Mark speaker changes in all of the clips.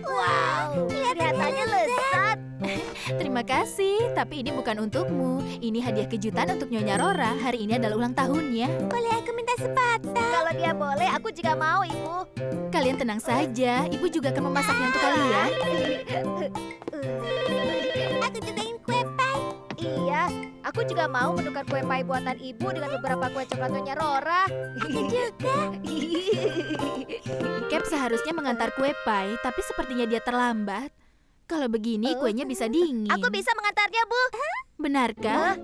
Speaker 1: Wow, kelihatannya lezat.
Speaker 2: Terima kasih, tapi ini bukan untukmu. Ini hadiah kejutan untuk Nyonya Rora. Hari ini adalah ulang tahunnya.
Speaker 1: Boleh aku minta sepatah? Kalau dia boleh, aku juga mau, Ibu.
Speaker 2: Kalian tenang saja, Ibu juga akan memasaknya untuk kalian.
Speaker 1: Aku juga ingin kue pie. Iya, aku juga mau menukar kue pie buatan Ibu dengan beberapa kue coklat Nyonya Rora. Aku juga.
Speaker 2: Cap seharusnya mengantar kue pie, tapi sepertinya dia terlambat. Kalau begini, kuenya bisa dingin.
Speaker 1: Aku bisa mengantarnya, Bu.
Speaker 2: Benarkah?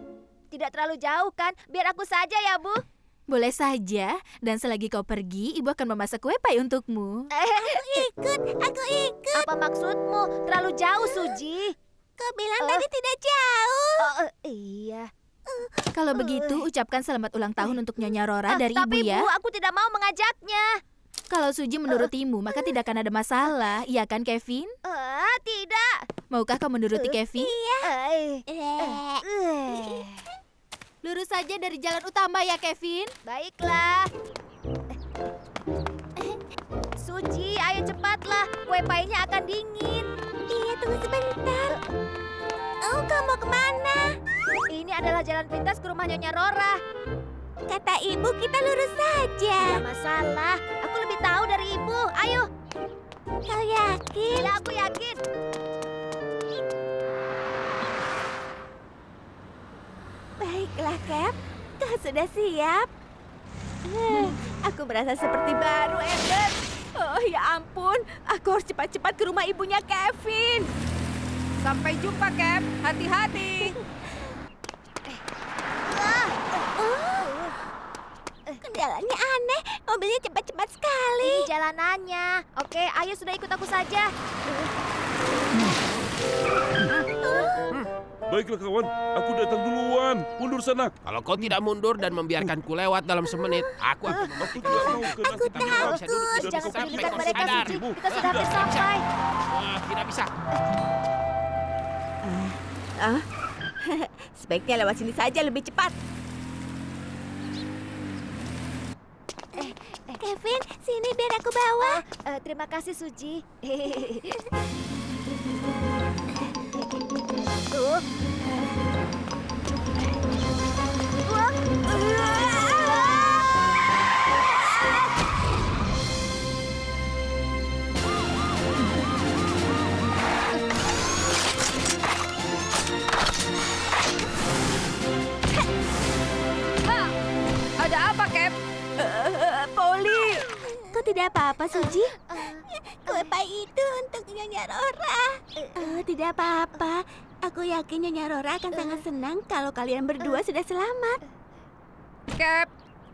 Speaker 1: Tidak terlalu jauh kan? Biar aku saja ya, Bu.
Speaker 2: Boleh saja, dan selagi kau pergi, Ibu akan memasak kue pie untukmu.
Speaker 1: Aku ikut. Apa maksudmu? Terlalu jauh, Suji. Kau bilang tadi tidak jauh. Iya.
Speaker 2: Kalau begitu, ucapkan selamat ulang tahun untuk Nyonya Rora dari
Speaker 1: Tapi
Speaker 2: Ibu ya.
Speaker 1: Bu, aku tidak mau mengajaknya.
Speaker 2: Kalau Suji menurutimu, maka tidak akan ada masalah. Iya kan, Kevin?
Speaker 1: Tidak.
Speaker 2: Maukah kau menuruti Kevin?
Speaker 1: Iya.
Speaker 2: Lurus saja dari jalan utama ya, Kevin.
Speaker 1: Baiklah. Suji, ayo cepatlah. Kue pie-nya akan dingin. Iya, tunggu sebentar. Oh, kamu mau kemana? Ini adalah jalan pintas ke rumah Nyonya Rora. Kata ibu kita lurus saja. Tidak masalah. Aku lebih tahu dari ibu. Ayo. Kau yakin? Ya, aku yakin. Baiklah, Cap. Kau sudah siap? Aku merasa seperti baru, Eden. Oh, ya ampun. Aku harus cepat-cepat ke rumah ibunya Kevin.
Speaker 3: Sampai jumpa, Cap. Hati-hati.
Speaker 1: Kendalanya aneh. Mobilnya cepat-cepat sekali. Ini jalanannya. Oke, ayo sudah ikut aku saja.
Speaker 4: Baiklah kawan, aku datang duluan. Mundur sana.
Speaker 5: Kalau kau tidak mundur dan membiarkanku lewat dalam semenit, aku akan
Speaker 4: Aku tidak mau karena
Speaker 1: Aku
Speaker 5: Kita tidak bisa duduk
Speaker 1: takut.
Speaker 5: di
Speaker 1: Jangan
Speaker 5: sampai
Speaker 1: pedulikan
Speaker 5: kau
Speaker 1: mereka,
Speaker 5: sadar.
Speaker 1: Suji. Kita sudah hampir sampai.
Speaker 5: Tidak bisa.
Speaker 1: Sebaiknya lewat sini saja lebih cepat. Kevin, sini biar aku bawa. Terima kasih, Suji.
Speaker 3: Ada apa, Cap?
Speaker 1: Poli. Kau tidak apa-apa, Suji? Kue pie itu untuk Nyonya Rora. Tidak apa-apa. Aku yakin Nyonya Rora akan sangat senang kalau kalian berdua sudah selamat.
Speaker 3: Cap,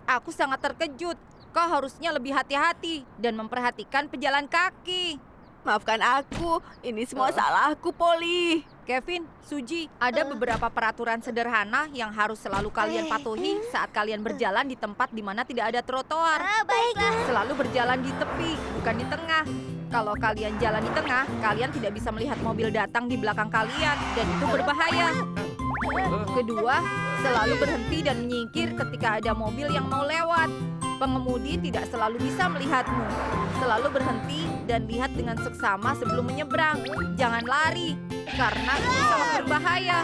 Speaker 3: aku sangat terkejut. Kau harusnya lebih hati-hati dan memperhatikan pejalan kaki.
Speaker 1: Maafkan aku, ini semua salahku, Poli.
Speaker 3: Kevin, Suji, ada beberapa peraturan sederhana yang harus selalu kalian patuhi saat kalian berjalan di tempat di mana tidak ada trotoar.
Speaker 1: Baiklah.
Speaker 3: Selalu berjalan di tepi, bukan di tengah. Kalau kalian jalan di tengah, kalian tidak bisa melihat mobil datang di belakang kalian, dan itu berbahaya. Kedua, selalu berhenti dan menyingkir ketika ada mobil yang mau lewat. Pengemudi tidak selalu bisa melihatmu. Selalu berhenti dan lihat dengan seksama sebelum menyeberang. Jangan lari, karena itu sangat berbahaya.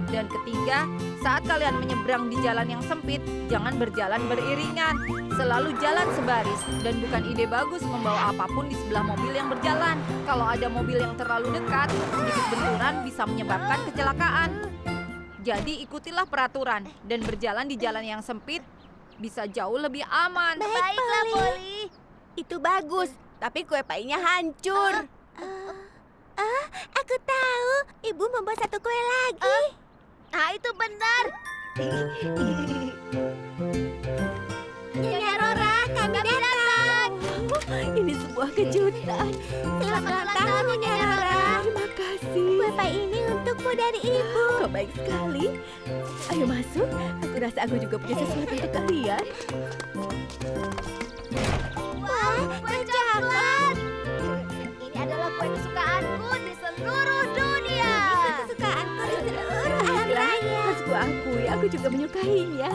Speaker 3: Dan ketiga, saat kalian menyeberang di jalan yang sempit, jangan berjalan beriringan. Selalu jalan sebaris, dan bukan ide bagus membawa apapun di sebelah mobil yang berjalan. Kalau ada mobil yang terlalu dekat, sedikit benturan bisa menyebabkan kecelakaan. Jadi ikutilah peraturan dan berjalan di jalan yang sempit bisa jauh lebih aman.
Speaker 1: Baiklah, Poli. Itu bagus, tapi kue pie-nya hancur. Aku tahu. Ibu membuat satu kue lagi. Itu benar. Nyonya Rora, kami datang. Ini sebuah kejutan. Selamat ulang tahun, Nyonya Rora. Terima kasih. Kue pie ini untukmu dari Ibu. Kau baik sekali. Ayo masuk. Aku rasa aku juga punya sesuatu untuk kalian. Wah, kue coklat. Ini adalah kue kesukaanku di seluruh dunia. Ini kesukaanku di seluruh alam raya. Harus kuakui, aku juga menyukainya.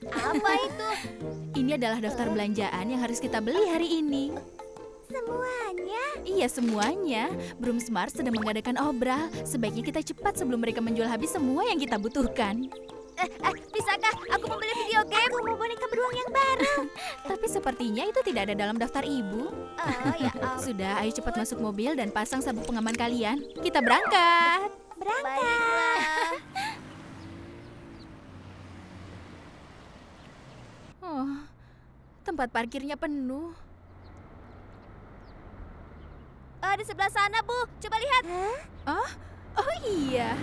Speaker 1: Apa itu?
Speaker 2: Ini adalah daftar belanjaan yang harus kita beli hari ini.
Speaker 1: Semuanya?
Speaker 2: Iya, semuanya. Broom Smart sedang mengadakan obral. Sebaiknya kita cepat sebelum mereka menjual habis semua yang kita butuhkan.
Speaker 1: Bisakah aku membeli video game? Aku mau boneka beruang yang baru.
Speaker 2: Tapi sepertinya itu tidak ada dalam daftar ibu.
Speaker 1: Oh ya,
Speaker 2: Sudah, ayo cepat masuk mobil dan pasang sabuk pengaman kalian. Kita berangkat.
Speaker 1: Baiklah.
Speaker 2: Oh, tempat parkirnya penuh.
Speaker 1: Di sebelah sana, Bu. Coba lihat.
Speaker 2: Oh iya.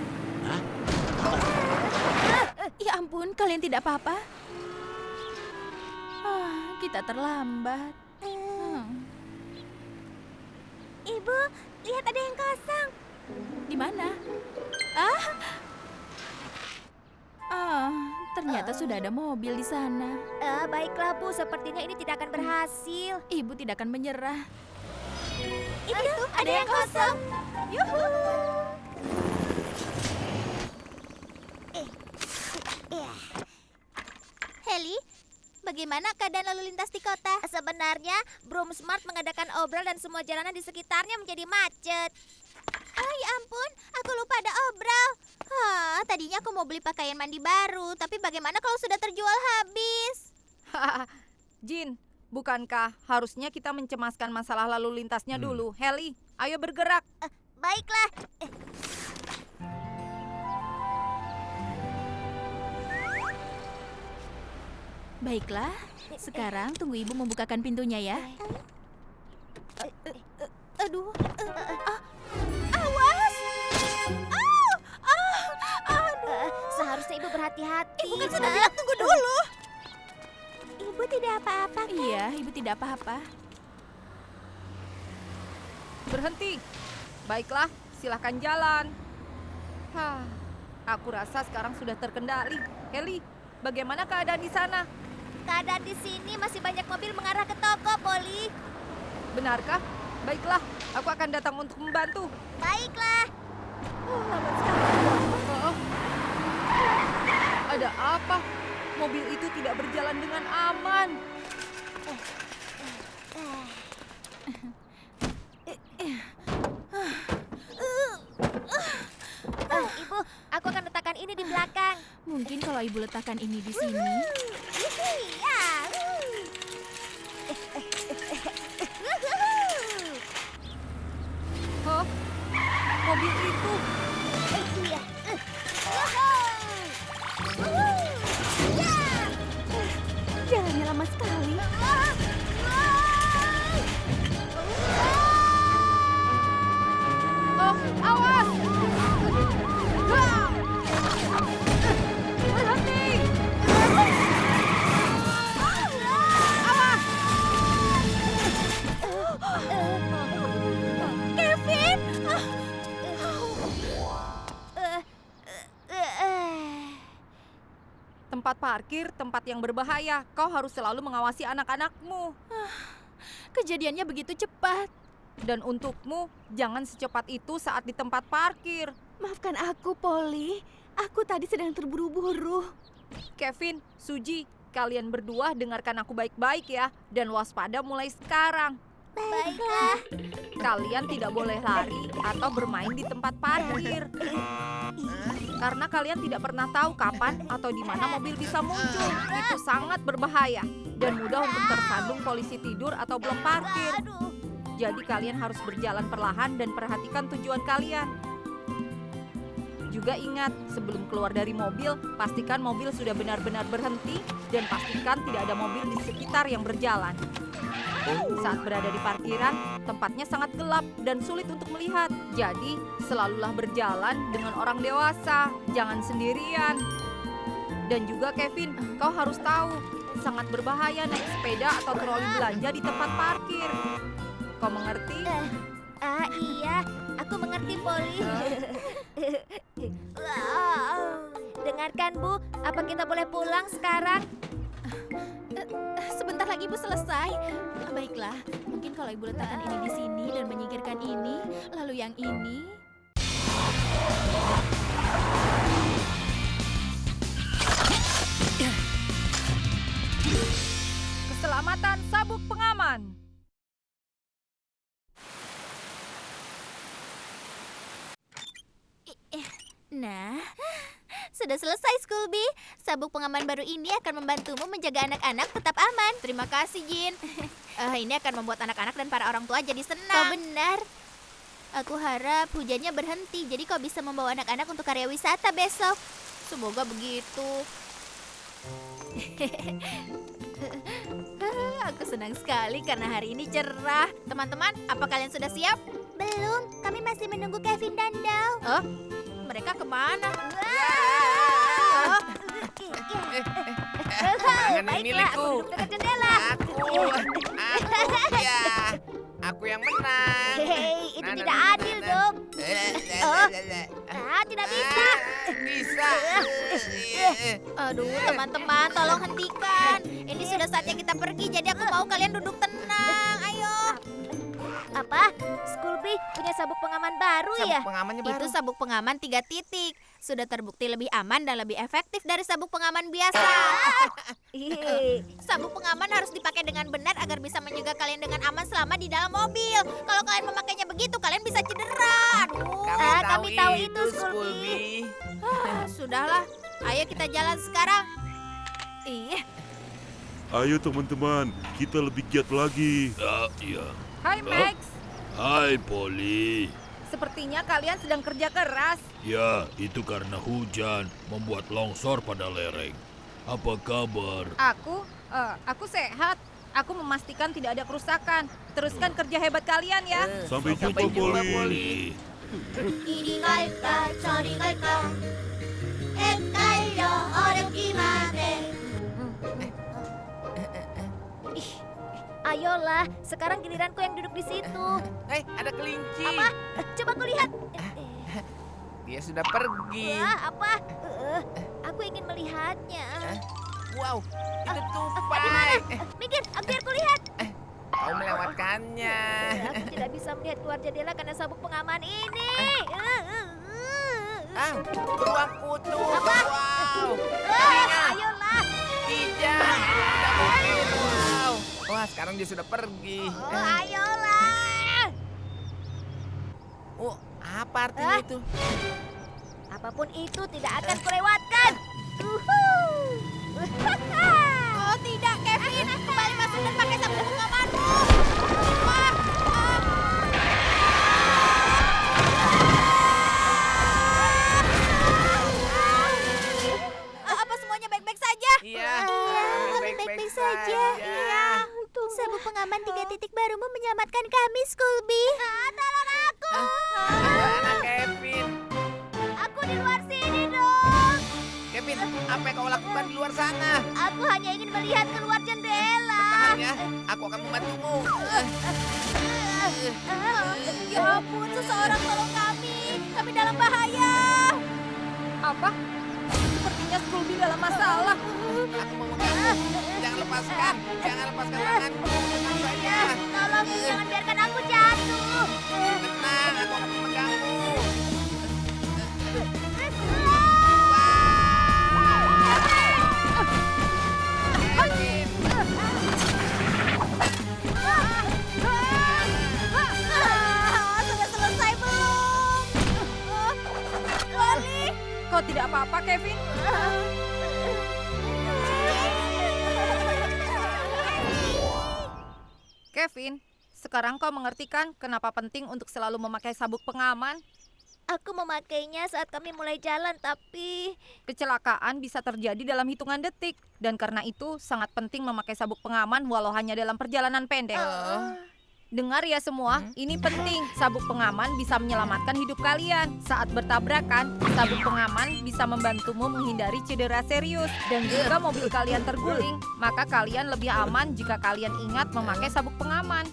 Speaker 2: Ya ampun, kalian tidak apa-apa? Kita terlambat.
Speaker 1: Ibu, lihat ada yang kosong.
Speaker 2: Di mana? Ternyata sudah ada mobil di sana.
Speaker 1: Baiklah, Bu. Sepertinya ini tidak akan berhasil.
Speaker 2: Ibu tidak akan menyerah.
Speaker 1: Itu ada yang kosong. Yuhu.
Speaker 6: Heli, bagaimana keadaan lalu lintas di kota?
Speaker 1: Sebenarnya, Broom Smart mengadakan obral dan semua jalanan di sekitarnya menjadi macet.
Speaker 6: Oh ya ampun, aku lupa ada obral. Tadinya aku mau beli pakaian mandi baru, tapi bagaimana kalau sudah terjual habis?
Speaker 3: Jin, bukankah harusnya kita mencemaskan masalah lalu lintasnya dulu? Heli, ayo bergerak.
Speaker 1: Baiklah.
Speaker 2: Baiklah, sekarang tunggu ibu membukakan pintunya ya.
Speaker 6: Aduh,
Speaker 1: Awas! Seharusnya ibu berhati-hati.
Speaker 6: ibu kan sudah bilang tunggu dulu. Ibu tidak apa-apa.
Speaker 2: Iya, ibu tidak apa-apa.
Speaker 3: Berhenti. Baiklah, silahkan jalan. Aku rasa sekarang sudah terkendali. Heli, bagaimana keadaan di sana?
Speaker 1: Keadaan di sini masih banyak mobil mengarah ke toko, Polly.
Speaker 3: Benarkah? Baiklah, aku akan datang untuk membantu.
Speaker 1: Baiklah.
Speaker 3: Lambat sekali. Ada apa? Mobil itu tidak berjalan dengan aman.
Speaker 1: Ibu, aku akan letakkan ini di belakang.
Speaker 2: Mungkin kalau ibu letakkan ini di sini.
Speaker 1: Iya.
Speaker 3: Hah? Mobil itu?
Speaker 1: Iya.
Speaker 2: Jalannya lama sekali.
Speaker 3: Oh, awas! Berhenti!
Speaker 1: Kevin!
Speaker 3: Tempat parkir, tempat yang berbahaya. Kau harus selalu mengawasi anak-anakmu.
Speaker 2: Kejadiannya begitu cepat.
Speaker 3: Dan untukmu, jangan secepat itu saat di tempat parkir.
Speaker 2: Maafkan aku, Polly. Aku tadi sedang terburu-buru.
Speaker 3: Kevin, Suji, kalian berdua dengarkan aku baik-baik ya. Dan waspada mulai sekarang.
Speaker 1: Baiklah.
Speaker 3: Kalian tidak boleh lari atau bermain di tempat parkir. Karena kalian tidak pernah tahu kapan atau di mana mobil bisa muncul. Itu sangat berbahaya dan mudah untuk tersandung polisi tidur atau belum parkir. Jadi kalian harus berjalan perlahan dan perhatikan tujuan kalian. Juga ingat, sebelum keluar dari mobil, pastikan mobil sudah benar-benar berhenti dan pastikan tidak ada mobil di sekitar yang berjalan. Saat berada di parkiran, tempatnya sangat gelap dan sulit untuk melihat. Jadi, selalulah berjalan dengan orang dewasa, jangan sendirian. Dan juga Kevin, kau harus tahu, sangat berbahaya naik sepeda atau troli belanja di tempat parkir. Kau mengerti?
Speaker 1: Iya, aku mengerti, Polly. Dengarkan, Bu, apa kita boleh pulang sekarang?
Speaker 2: Sebentar lagi ibu selesai. Baiklah, mungkin kalau ibu letakkan ini di sini dan menyingkirkan ini, lalu yang ini.
Speaker 3: Keselamatan sabuk pengaman.
Speaker 6: Nah, sudah selesai, Scooby. Sabuk pengaman baru ini akan membantumu menjaga anak-anak tetap aman.
Speaker 2: Terima kasih, Jin. Ini akan membuat anak-anak dan para orang tua jadi
Speaker 6: Kau
Speaker 2: senang.
Speaker 6: benar. Aku harap hujannya berhenti, jadi kau bisa membawa anak-anak untuk karya wisata besok.
Speaker 2: Semoga begitu. Aku senang sekali karena hari ini cerah. Teman-teman, apa kalian sudah siap?
Speaker 6: Belum, kami masih menunggu Kevin dan Dau.
Speaker 2: Mereka kemana?
Speaker 5: Tangan ini milikku.
Speaker 1: Duduk dekat jendela.
Speaker 5: Ya, aku yang menang.
Speaker 1: Hei, itu tidak adil dong. Tidak bisa.
Speaker 5: Bisa.
Speaker 2: Aduh, teman-teman, tolong hentikan. Ini sudah saatnya kita pergi, jadi aku mau kalian duduk tenang. Ayo.
Speaker 1: Apa? Scooby punya sabuk pengaman baru ya?
Speaker 5: Sabuk pengamannya baru.
Speaker 2: Itu sabuk pengaman 3 titik. Sudah terbukti lebih aman dan lebih efektif dari sabuk pengaman biasa. Sabuk pengaman harus dipakai dengan benar agar bisa mencegah kalian dengan aman selama di dalam mobil. Kalau kalian memakainya begitu, kalian bisa cedera. Aduh.
Speaker 1: Kami tahu itu, Scooby.
Speaker 2: Sudahlah, ayo kita jalan sekarang.
Speaker 4: Ayo teman-teman, kita lebih giat lagi.
Speaker 7: Iya.
Speaker 3: Hai Max,
Speaker 7: Hai Polly.
Speaker 3: sepertinya kalian sedang kerja keras.
Speaker 7: Ya, itu karena hujan membuat longsor pada lereng. Apa kabar?
Speaker 3: Aku sehat. Aku memastikan tidak ada kerusakan. Teruskan kerja hebat kalian ya.
Speaker 4: Sampai jumpa, Polly.
Speaker 6: 이리 갈까 저리 갈까 헷갈려 어렵기만 해.
Speaker 1: Ayolah, sekarang giliranku yang duduk di situ.
Speaker 5: Ada kelinci.
Speaker 1: Coba ku lihat.
Speaker 5: Dia sudah pergi.
Speaker 1: Apa? Aku ingin melihatnya.
Speaker 5: Wow, itu
Speaker 1: Di
Speaker 5: tupai.
Speaker 1: mana? Minggir, biar ku lihat.
Speaker 5: Kau melewatkannya.
Speaker 1: Aku tidak bisa melihat keluar jendela karena sabuk pengaman ini.
Speaker 5: Beruang kutub.
Speaker 1: Apa?
Speaker 5: Wow.
Speaker 1: Ayolah.
Speaker 5: Kijang. Ada mobil. Wow. Wah, sekarang dia sudah pergi.
Speaker 1: Ayolah.
Speaker 5: Oh, apa artinya itu?
Speaker 1: Apapun itu tidak akan kulewatkan.
Speaker 2: Oh tidak, Kevin. Kembali masuk dan pakai sabuk pengamanmu. Apa semuanya baik-baik saja?
Speaker 5: Iya.
Speaker 6: Baik-baik saja. Iya. Sabuk pengaman 3 titik barumu menyelamatkan kami, Scooby. Tolong aku.
Speaker 5: Mana Kevin?
Speaker 1: Aku di luar sini dong.
Speaker 5: Kevin, apa yang kau lakukan di luar sana?
Speaker 1: Aku hanya ingin melihat keluar jendela.
Speaker 5: Tahan ya, aku akan membantumu.
Speaker 2: Ya ampun, seseorang tolong kami. Kami dalam bahaya.
Speaker 3: Apa? Sepertinya Scooby dalam masalah.
Speaker 5: Aku mau mengganggu. Jangan lepaskan tanganku. Tenang saja.
Speaker 1: Tolong jangan biarkan aku jatuh.
Speaker 5: Tenang, aku akan mengganggu. Kevin,
Speaker 2: Sudah selesai belum? Polly.
Speaker 3: Kau tidak apa-apa, Kevin? Kevin, sekarang kau mengerti kan kenapa penting untuk selalu memakai sabuk pengaman?
Speaker 1: Aku memakainya saat kami mulai jalan, tapi
Speaker 3: Kecelakaan bisa terjadi dalam hitungan detik. Dan karena itu sangat penting memakai sabuk pengaman walau hanya dalam perjalanan pendek. Dengar ya semua, ini penting. Sabuk pengaman bisa menyelamatkan hidup kalian. Saat bertabrakan, sabuk pengaman bisa membantumu menghindari cedera serius. Dan jika mobil kalian terguling, maka kalian lebih aman jika kalian ingat memakai sabuk pengaman.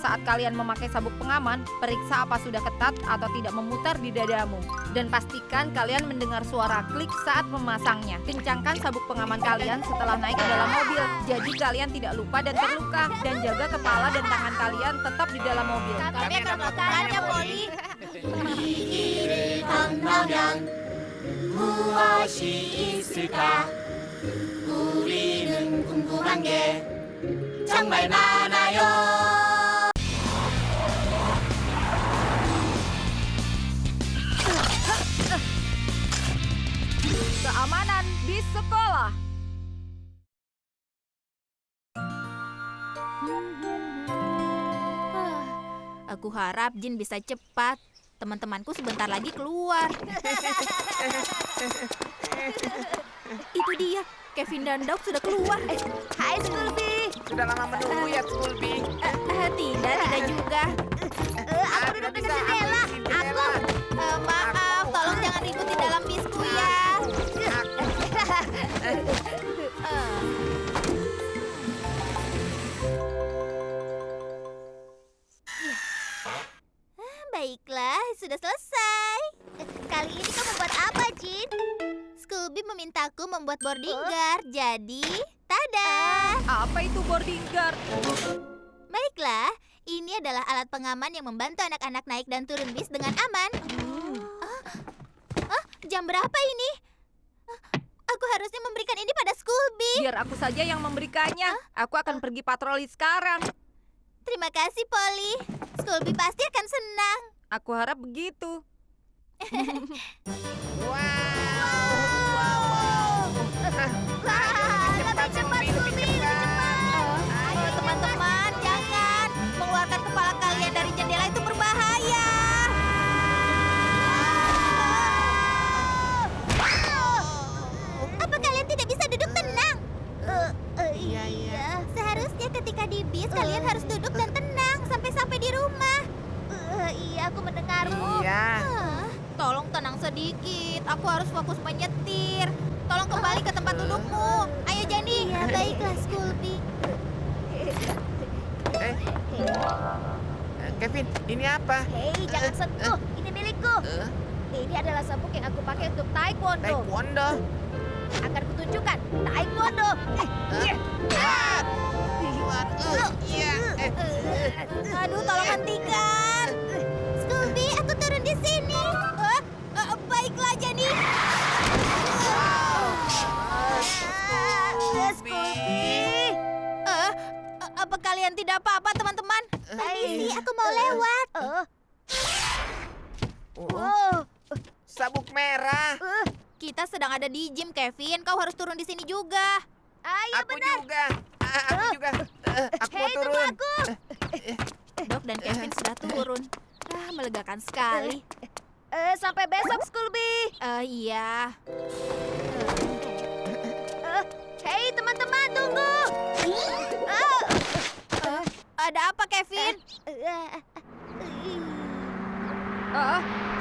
Speaker 3: Saat kalian memakai sabuk pengaman, periksa apa sudah ketat atau tidak memutar di dadamu. Dan pastikan kalian mendengar suara klik saat memasangnya. Kencangkan sabuk pengaman kalian setelah naik ke dalam mobil. Jadi kalian tidak lupa dan terluka. Dan jaga kepala dan tangan kalian tetap di dalam mobil.
Speaker 2: Kami akan melakukannya, Polly.
Speaker 6: 길 건너면 무엇이 있을까? 우리는 궁금
Speaker 8: 궁금한 게 정말 많아요.
Speaker 3: Keamanan bis sekolah.
Speaker 2: Aku harap Jin bisa cepat. Teman-temanku sebentar lagi keluar. Itu dia, Kevin dan Dog sudah keluar.
Speaker 1: Hai Sculby.
Speaker 5: Sudah lama menunggu ya, Sculby.
Speaker 2: Tidak juga.
Speaker 1: Aku duduk dekat jendela. Aku.
Speaker 2: Maaf, tolong jangan ribut di dalam bisku ya.
Speaker 6: Baiklah, sudah selesai.
Speaker 1: Kali ini kamu buat apa, Jin?
Speaker 6: Scooby memintaku membuat boarding guard, jadi tada!
Speaker 3: Apa itu boarding guard?
Speaker 6: Baiklah, ini adalah alat pengaman yang membantu anak-anak naik dan turun bis dengan aman. Jam berapa ini? Aku harusnya memberikan ini pada Scooby.
Speaker 3: Biar aku saja yang memberikannya. Aku akan pergi patroli sekarang.
Speaker 6: Terima kasih, Polly. Scooby pasti akan senang.
Speaker 3: Aku harap begitu.
Speaker 6: Lebih cepat, Scooby, lebih cepat.
Speaker 2: Teman-teman, jangan mengeluarkan kepala kalian dari jendela, itu berbahaya.
Speaker 6: Apa kalian tidak bisa duduk tenang?
Speaker 1: Iya.
Speaker 6: Seharusnya ketika di bis kalian harus duduk dan tenang sampai di rumah.
Speaker 1: Iya, aku mendengarmu.
Speaker 5: Iya.
Speaker 2: Tolong tenang sedikit, aku harus fokus menyetir. Tolong kembali ke tempat dudukmu. Ayo, Jani.
Speaker 6: Ya, baiklah, Scooby.
Speaker 5: Kevin, ini apa?
Speaker 1: Hei, jangan sentuh. Ini milikku. Ini adalah sabuk yang aku pakai untuk taekwondo.
Speaker 5: Taekwondo.
Speaker 1: Akan kutunjukkan taekwondo.
Speaker 5: Iya.
Speaker 2: Aduh, tolong hentikan.
Speaker 6: Scooby, aku turun di sini.
Speaker 2: Baiklah, Jani.
Speaker 1: Scooby.
Speaker 2: Apa kalian tidak apa-apa, teman-teman?
Speaker 6: Permisi, aku mau lewat.
Speaker 1: Wow.
Speaker 5: Sabuk merah.
Speaker 2: Kita sedang ada di gym, Kevin. Kau harus turun di sini juga.
Speaker 1: Ayo
Speaker 5: Aku
Speaker 1: benar.
Speaker 5: juga. Aku juga. Aku mau
Speaker 1: Hei, tunggu
Speaker 5: turun.
Speaker 1: aku.
Speaker 2: Dok dan Kevin sudah turun. Melegakan sekali.
Speaker 1: Sampai besok, Scooby.
Speaker 2: Iya.
Speaker 1: Hei, teman-teman, tunggu.
Speaker 2: Ada apa, Kevin?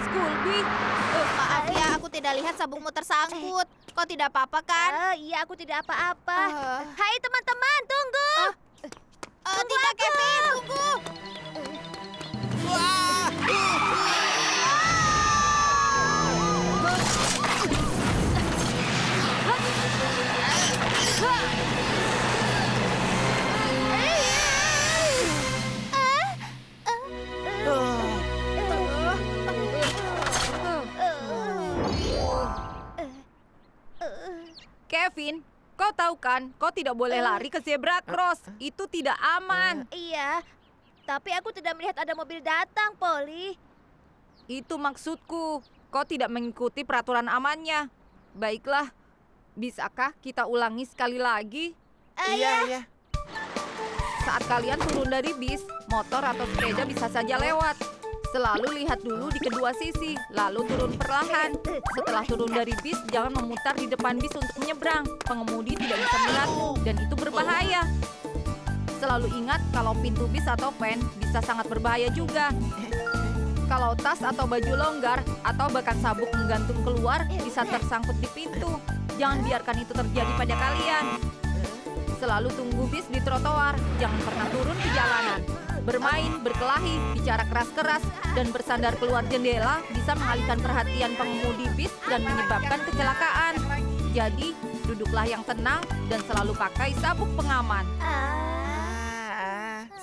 Speaker 3: Scooby.
Speaker 2: Maaf ya, aku tidak lihat sabukmu tersangkut. Kau tidak apa-apa kan?
Speaker 1: Iya, aku tidak apa-apa.
Speaker 2: Eh.
Speaker 1: Hai, teman-teman, tunggu.
Speaker 2: Tidak, Kevin, tunggu.
Speaker 3: Kevin, kau tahu kan, kau tidak boleh lari ke zebra cross. Itu tidak aman.
Speaker 1: Iya, tapi aku tidak melihat ada mobil datang, Polly.
Speaker 3: Itu maksudku. Kau tidak mengikuti peraturan amannya. Baiklah, bisakah kita ulangi sekali lagi?
Speaker 5: Iya.
Speaker 3: Saat kalian turun dari bis, motor atau sepeda bisa saja lewat. Selalu lihat dulu di kedua sisi, lalu turun perlahan. Setelah turun dari bis, jangan memutar di depan bis untuk menyeberang. Pengemudi tidak bisa melihatmu, dan itu berbahaya. Selalu ingat kalau pintu bis atau van bisa sangat berbahaya juga. Kalau tas atau baju longgar atau bahkan sabuk menggantung keluar bisa tersangkut di pintu. Jangan biarkan itu terjadi pada kalian. Selalu tunggu bis di trotoar, jangan pernah turun di jalanan. Bermain, berkelahi, bicara keras-keras, dan bersandar keluar jendela bisa mengalihkan perhatian pengemudi bis dan menyebabkan kecelakaan. Jadi, duduklah yang tenang dan selalu pakai sabuk pengaman.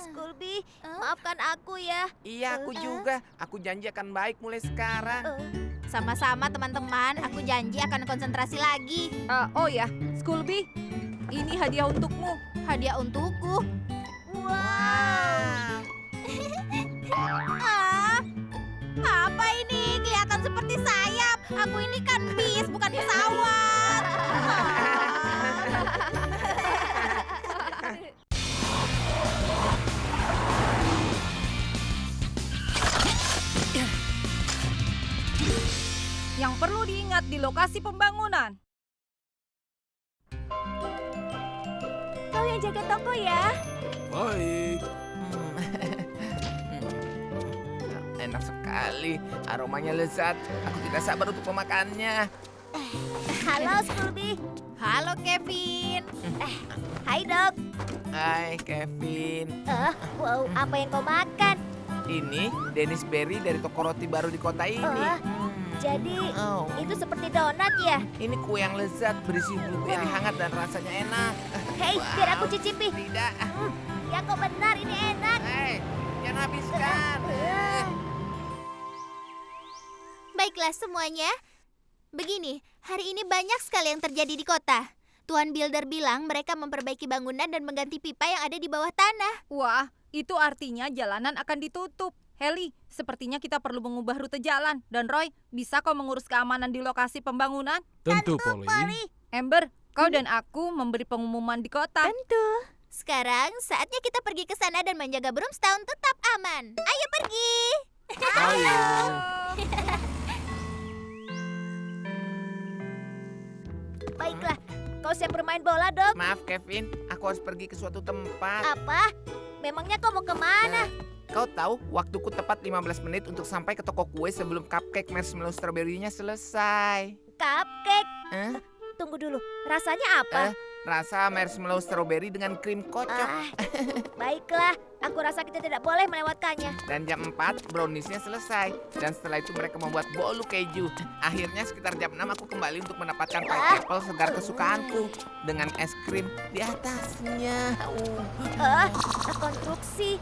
Speaker 1: Scooby, maafkan aku ya.
Speaker 5: Iya, aku juga. Aku janji akan baik mulai sekarang.
Speaker 2: Sama-sama, teman-teman. Aku janji akan konsentrasi lagi.
Speaker 3: Oh ya, Scooby, ini hadiah untukmu.
Speaker 2: hadiah untukku.
Speaker 6: Wow.
Speaker 2: Ah, apa ini? Kelihatan seperti sayap. Aku ini kan bis, bukan pesawat.
Speaker 3: Yang perlu diingat di lokasi pembangunan.
Speaker 1: Kau yang jaga toko ya?
Speaker 5: Baik. Enak sekali, aromanya lezat. Aku tidak sabar untuk memakannya.
Speaker 1: Halo, Scooby.
Speaker 2: Halo, Kevin.
Speaker 1: Hai, Dok.
Speaker 5: Hai Kevin,
Speaker 1: Wow, apa yang kau makan?
Speaker 5: ini Dennis Berry dari toko roti baru di kota ini.
Speaker 1: Jadi,
Speaker 5: Oh,
Speaker 1: itu seperti donat ya?
Speaker 5: ini kue yang lezat berisi blueberry hangat dan rasanya enak.
Speaker 1: Hei, biar aku cicipi.
Speaker 5: Tidak,
Speaker 1: Ya, kau benar, ini enak.
Speaker 5: jangan habiskan.
Speaker 6: Baiklah semuanya. Begini, hari ini banyak sekali yang terjadi di kota. Tuan Builder bilang mereka memperbaiki bangunan dan mengganti pipa yang ada di bawah tanah.
Speaker 3: Wah, itu artinya jalanan akan ditutup. Heli, sepertinya kita perlu mengubah rute jalan. Dan Roy, bisa kau mengurus keamanan di lokasi pembangunan?
Speaker 9: Tentu, Polly.
Speaker 3: Amber, kau dan aku memberi pengumuman di kota.
Speaker 6: Sekarang saatnya kita pergi ke sana dan menjaga Broomstown tetap aman. Ayo pergi.
Speaker 9: Ayo.
Speaker 1: Baiklah, kau siap bermain bola, Dok?
Speaker 5: Maaf Kevin, aku harus pergi ke suatu tempat.
Speaker 1: Apa? Memangnya kau mau kemana?
Speaker 5: Kau tahu, waktuku tepat 15 menit untuk sampai ke toko kue sebelum cupcake marshmallow strawberry-nya selesai.
Speaker 1: Cupcake.
Speaker 5: Eh?
Speaker 1: Tunggu dulu, rasanya apa?
Speaker 5: Rasa marshmallow strawberry dengan krim kocok.
Speaker 1: Baiklah, aku rasa kita tidak boleh melewatkannya.
Speaker 5: Dan jam 4 browniesnya selesai. Dan setelah itu mereka membuat bolu keju. Akhirnya sekitar jam 6 aku kembali untuk mendapatkan pie apple segar kesukaanku. Dengan es krim di atasnya.
Speaker 1: Konstruksi.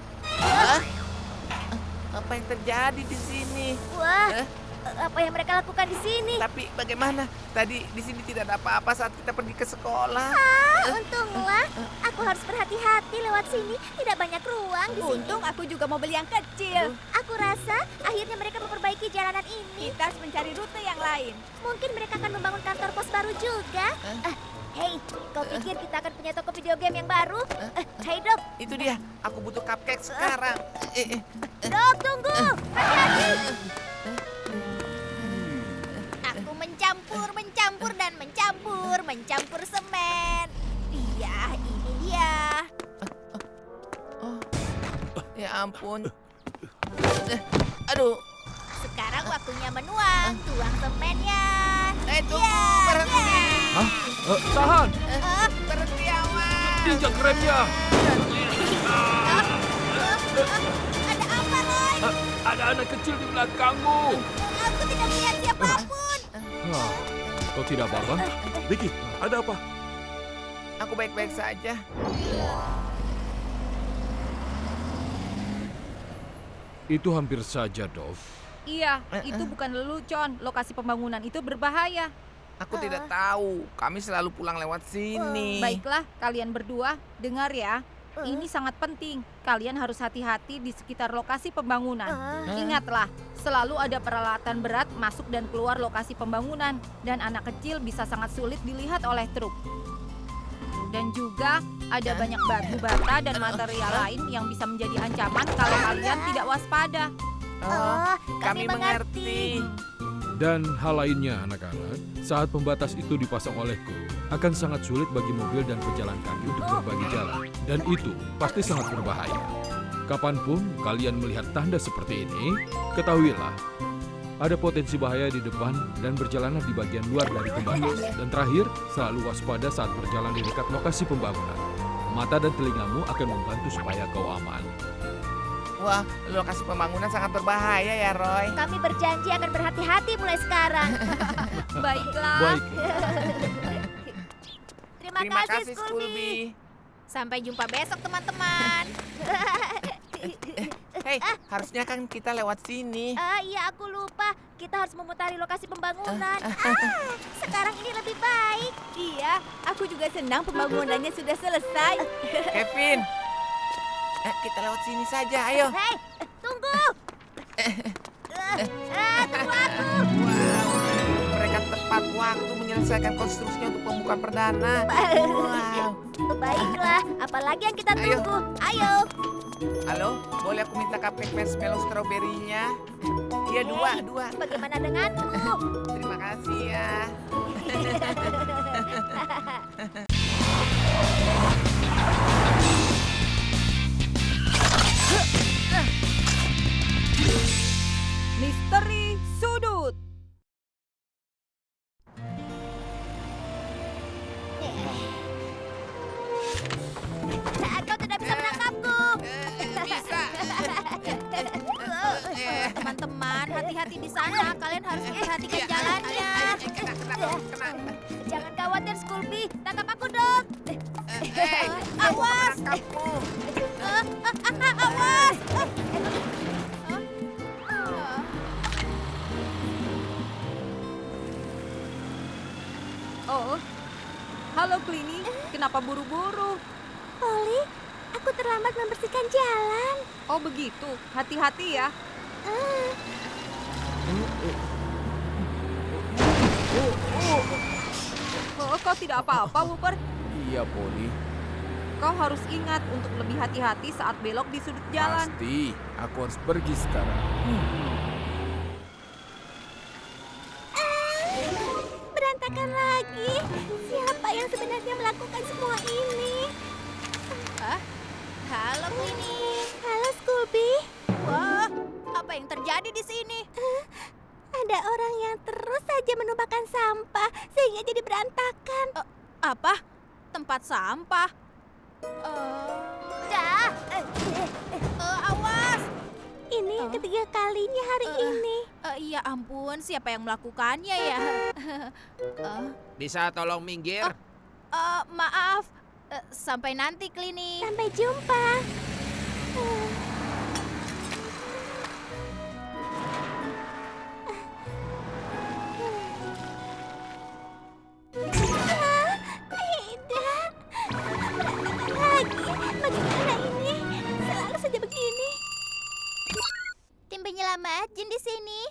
Speaker 5: Apa yang terjadi di sini?
Speaker 1: Wah, apa yang mereka lakukan di sini?
Speaker 5: Tapi bagaimana? Tadi di sini tidak ada apa-apa saat kita pergi ke sekolah.
Speaker 1: Untunglah, aku harus berhati-hati lewat sini. Tidak banyak ruang di sini.
Speaker 3: Untung aku juga mau beli yang kecil.
Speaker 1: Aku rasa akhirnya mereka memperbaiki jalanan ini.
Speaker 3: Kita harus mencari rute yang lain.
Speaker 1: Mungkin mereka akan membangun kantor pos baru juga. Hei, kau pikir kita akan punya toko video game yang baru? Hei, Dok.
Speaker 5: Itu dia, aku butuh cupcake sekarang.
Speaker 1: Dok, tunggu. Hati-hati.
Speaker 6: Aku mencampur semen. Iya, ini dia.
Speaker 5: Ya ampun. Aduh.
Speaker 6: Sekarang waktunya menuang. Tuang semennya.
Speaker 5: Tunggu, berhenti.
Speaker 9: Hah? Tahan!
Speaker 5: Berhenti, awas.
Speaker 9: Injak remnya!
Speaker 6: Ada apa, Roy?
Speaker 9: Ada anak kecil di belakangmu!
Speaker 6: Aku tidak melihat siapapun.
Speaker 9: Kau tidak apa-apa?
Speaker 4: Vicky, ada apa?
Speaker 5: Aku baik-baik saja.
Speaker 9: Itu hampir saja, Dov.
Speaker 3: Iya, itu bukan lelucon. Lokasi pembangunan itu berbahaya.
Speaker 5: Aku tidak tahu. Kami selalu pulang lewat sini.
Speaker 3: Baiklah, kalian berdua, dengar ya. Ini sangat penting. Kalian harus hati-hati di sekitar lokasi pembangunan. Ingatlah, selalu ada peralatan berat masuk dan keluar lokasi pembangunan. Dan anak kecil bisa sangat sulit dilihat oleh truk. Dan juga ada banyak batu bata dan material lain yang bisa menjadi ancaman kalau kalian tidak waspada.
Speaker 5: Kami mengerti.
Speaker 9: Dan hal lainnya, anak-anak, saat pembatas itu dipasang oleh kru, akan sangat sulit bagi mobil dan pejalan kaki untuk berbagi jalan. Dan itu pasti sangat berbahaya. Kapanpun kalian melihat tanda seperti ini, ketahuilah, ada potensi bahaya di depan dan berjalanan di bagian luar dari pembatas. Dan terakhir, selalu waspada saat berjalan di dekat lokasi pembangunan. Mata dan telingamu akan membantu supaya kau aman.
Speaker 5: Wah, lokasi pembangunan sangat berbahaya ya, Roy.
Speaker 1: Kami berjanji akan berhati-hati mulai sekarang.
Speaker 3: Baiklah.
Speaker 9: Baik.
Speaker 1: Terima
Speaker 5: Terima
Speaker 1: kasih,
Speaker 5: kasih,
Speaker 1: Scooby.
Speaker 5: Scooby.
Speaker 2: Sampai jumpa besok, teman-teman.
Speaker 5: Hei, harusnya kan kita lewat sini.
Speaker 1: Iya, aku lupa. Kita harus memutari lokasi pembangunan. Sekarang ini lebih baik. Iya, Aku juga senang pembangunannya sudah selesai.
Speaker 5: Kevin, kita lewat sini saja, ayo.
Speaker 1: Hei, tunggu. Tunggu aku.
Speaker 5: Wow, mereka tepat waktu menyelesaikan konstruksinya untuk pembukaan perdana. Wow.
Speaker 1: Baiklah, apalagi yang kita
Speaker 5: Ayo.
Speaker 1: tunggu? Ayo.
Speaker 5: Halo, boleh aku minta cupcake marshmallow stroberinya? Iya, dua.
Speaker 1: Bagaimana denganku?
Speaker 5: Terima kasih ya.
Speaker 3: Misteri sudut.
Speaker 1: Kau tidak bisa menangkapku.
Speaker 5: Bisa.
Speaker 2: Teman-teman, hati-hati di sana. Kalian harus memperhatikan jalannya.
Speaker 5: Kena.
Speaker 1: Jangan khawatir, Sculpy. Tangkap aku dong.
Speaker 2: Awas!
Speaker 5: Kamu.
Speaker 2: Awas!
Speaker 3: Oh, halo Clini. Kenapa buru-buru?
Speaker 1: Polly, aku terlambat membersihkan jalan.
Speaker 3: Oh begitu. Hati-hati ya. Oh, kau tidak apa-apa, Whooper.
Speaker 9: Iya, Polly.
Speaker 3: Kau harus ingat untuk lebih hati-hati saat belok di sudut jalan.
Speaker 9: Pasti. Aku harus pergi sekarang.
Speaker 1: Berantakan lagi. Siapa yang sebenarnya melakukan semua ini?
Speaker 2: Halo, Queenie.
Speaker 1: Halo, Sculpy.
Speaker 2: Wah, apa yang terjadi di sini?
Speaker 1: Ada orang yang terus saja menumpahkan sampah sehingga jadi berantakan.
Speaker 2: Apa? Tempat sampah? Awas!
Speaker 1: Ini yang ketiga kalinya hari ini.
Speaker 2: Ya ampun, siapa yang melakukannya ya?
Speaker 5: Bisa tolong minggir?
Speaker 2: Maaf. Sampai nanti, Clini.
Speaker 1: Sampai jumpa. Tidak. Berantakan lagi. Bagaimana ini? Selalu saja begini.
Speaker 6: Tim penyelamat, Jin di sini.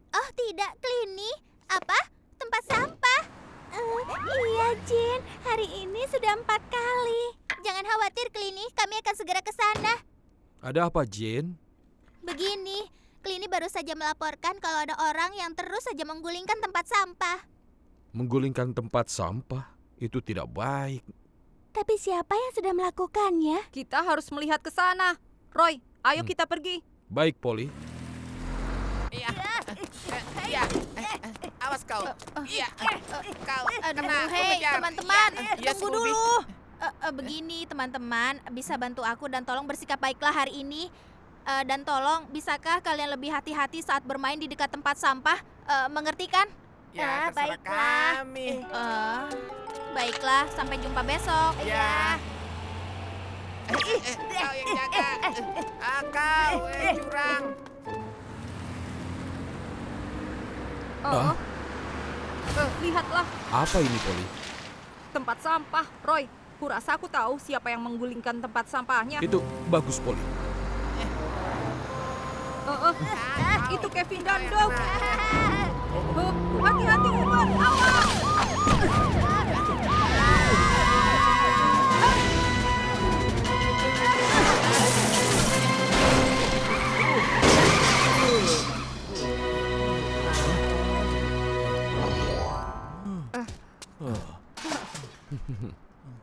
Speaker 6: Oh tidak, Clini. Apa? Tempat sampah?
Speaker 1: Iya, Jin. Hari ini sudah 4 kali.
Speaker 6: Jangan khawatir, Clini. Kami akan segera ke sana.
Speaker 9: Ada apa, Jane?
Speaker 6: Begini, Clini baru saja melaporkan kalau ada orang yang terus saja menggulingkan tempat sampah.
Speaker 9: Menggulingkan tempat sampah? Itu tidak baik.
Speaker 1: Tapi siapa yang sudah melakukannya?
Speaker 3: Kita harus melihat ke sana. Roy, ayo kita pergi.
Speaker 9: Baik, Polly.
Speaker 5: Iya. Awas kau. Iya. Kau.
Speaker 2: Aduh,
Speaker 5: Kena.
Speaker 2: hei
Speaker 5: Kejar.
Speaker 2: teman-teman,
Speaker 5: Iya,
Speaker 2: tunggu
Speaker 5: Scooby.
Speaker 2: dulu. Begini teman-teman, bisa bantu aku dan tolong bersikap baiklah hari ini. Dan tolong, bisakah kalian lebih hati-hati saat bermain di dekat tempat sampah? Mengerti kan?
Speaker 5: Ya, terserah
Speaker 1: baiklah.
Speaker 5: kami.
Speaker 2: Baiklah, sampai jumpa besok.
Speaker 5: Ya. Kau yang jaga. Kau curang.
Speaker 3: Oh. Lihatlah,
Speaker 9: Apa ini, Polly?
Speaker 3: tempat sampah. Roy, kurasa aku tahu siapa yang menggulingkan tempat sampahnya.
Speaker 9: Itu bagus, Polly.
Speaker 3: Itu Kevin dan Dog. Hati-hati, Whooper. Awas!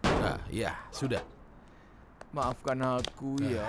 Speaker 9: Nah, ya, sudah.
Speaker 10: Maafkan aku ya.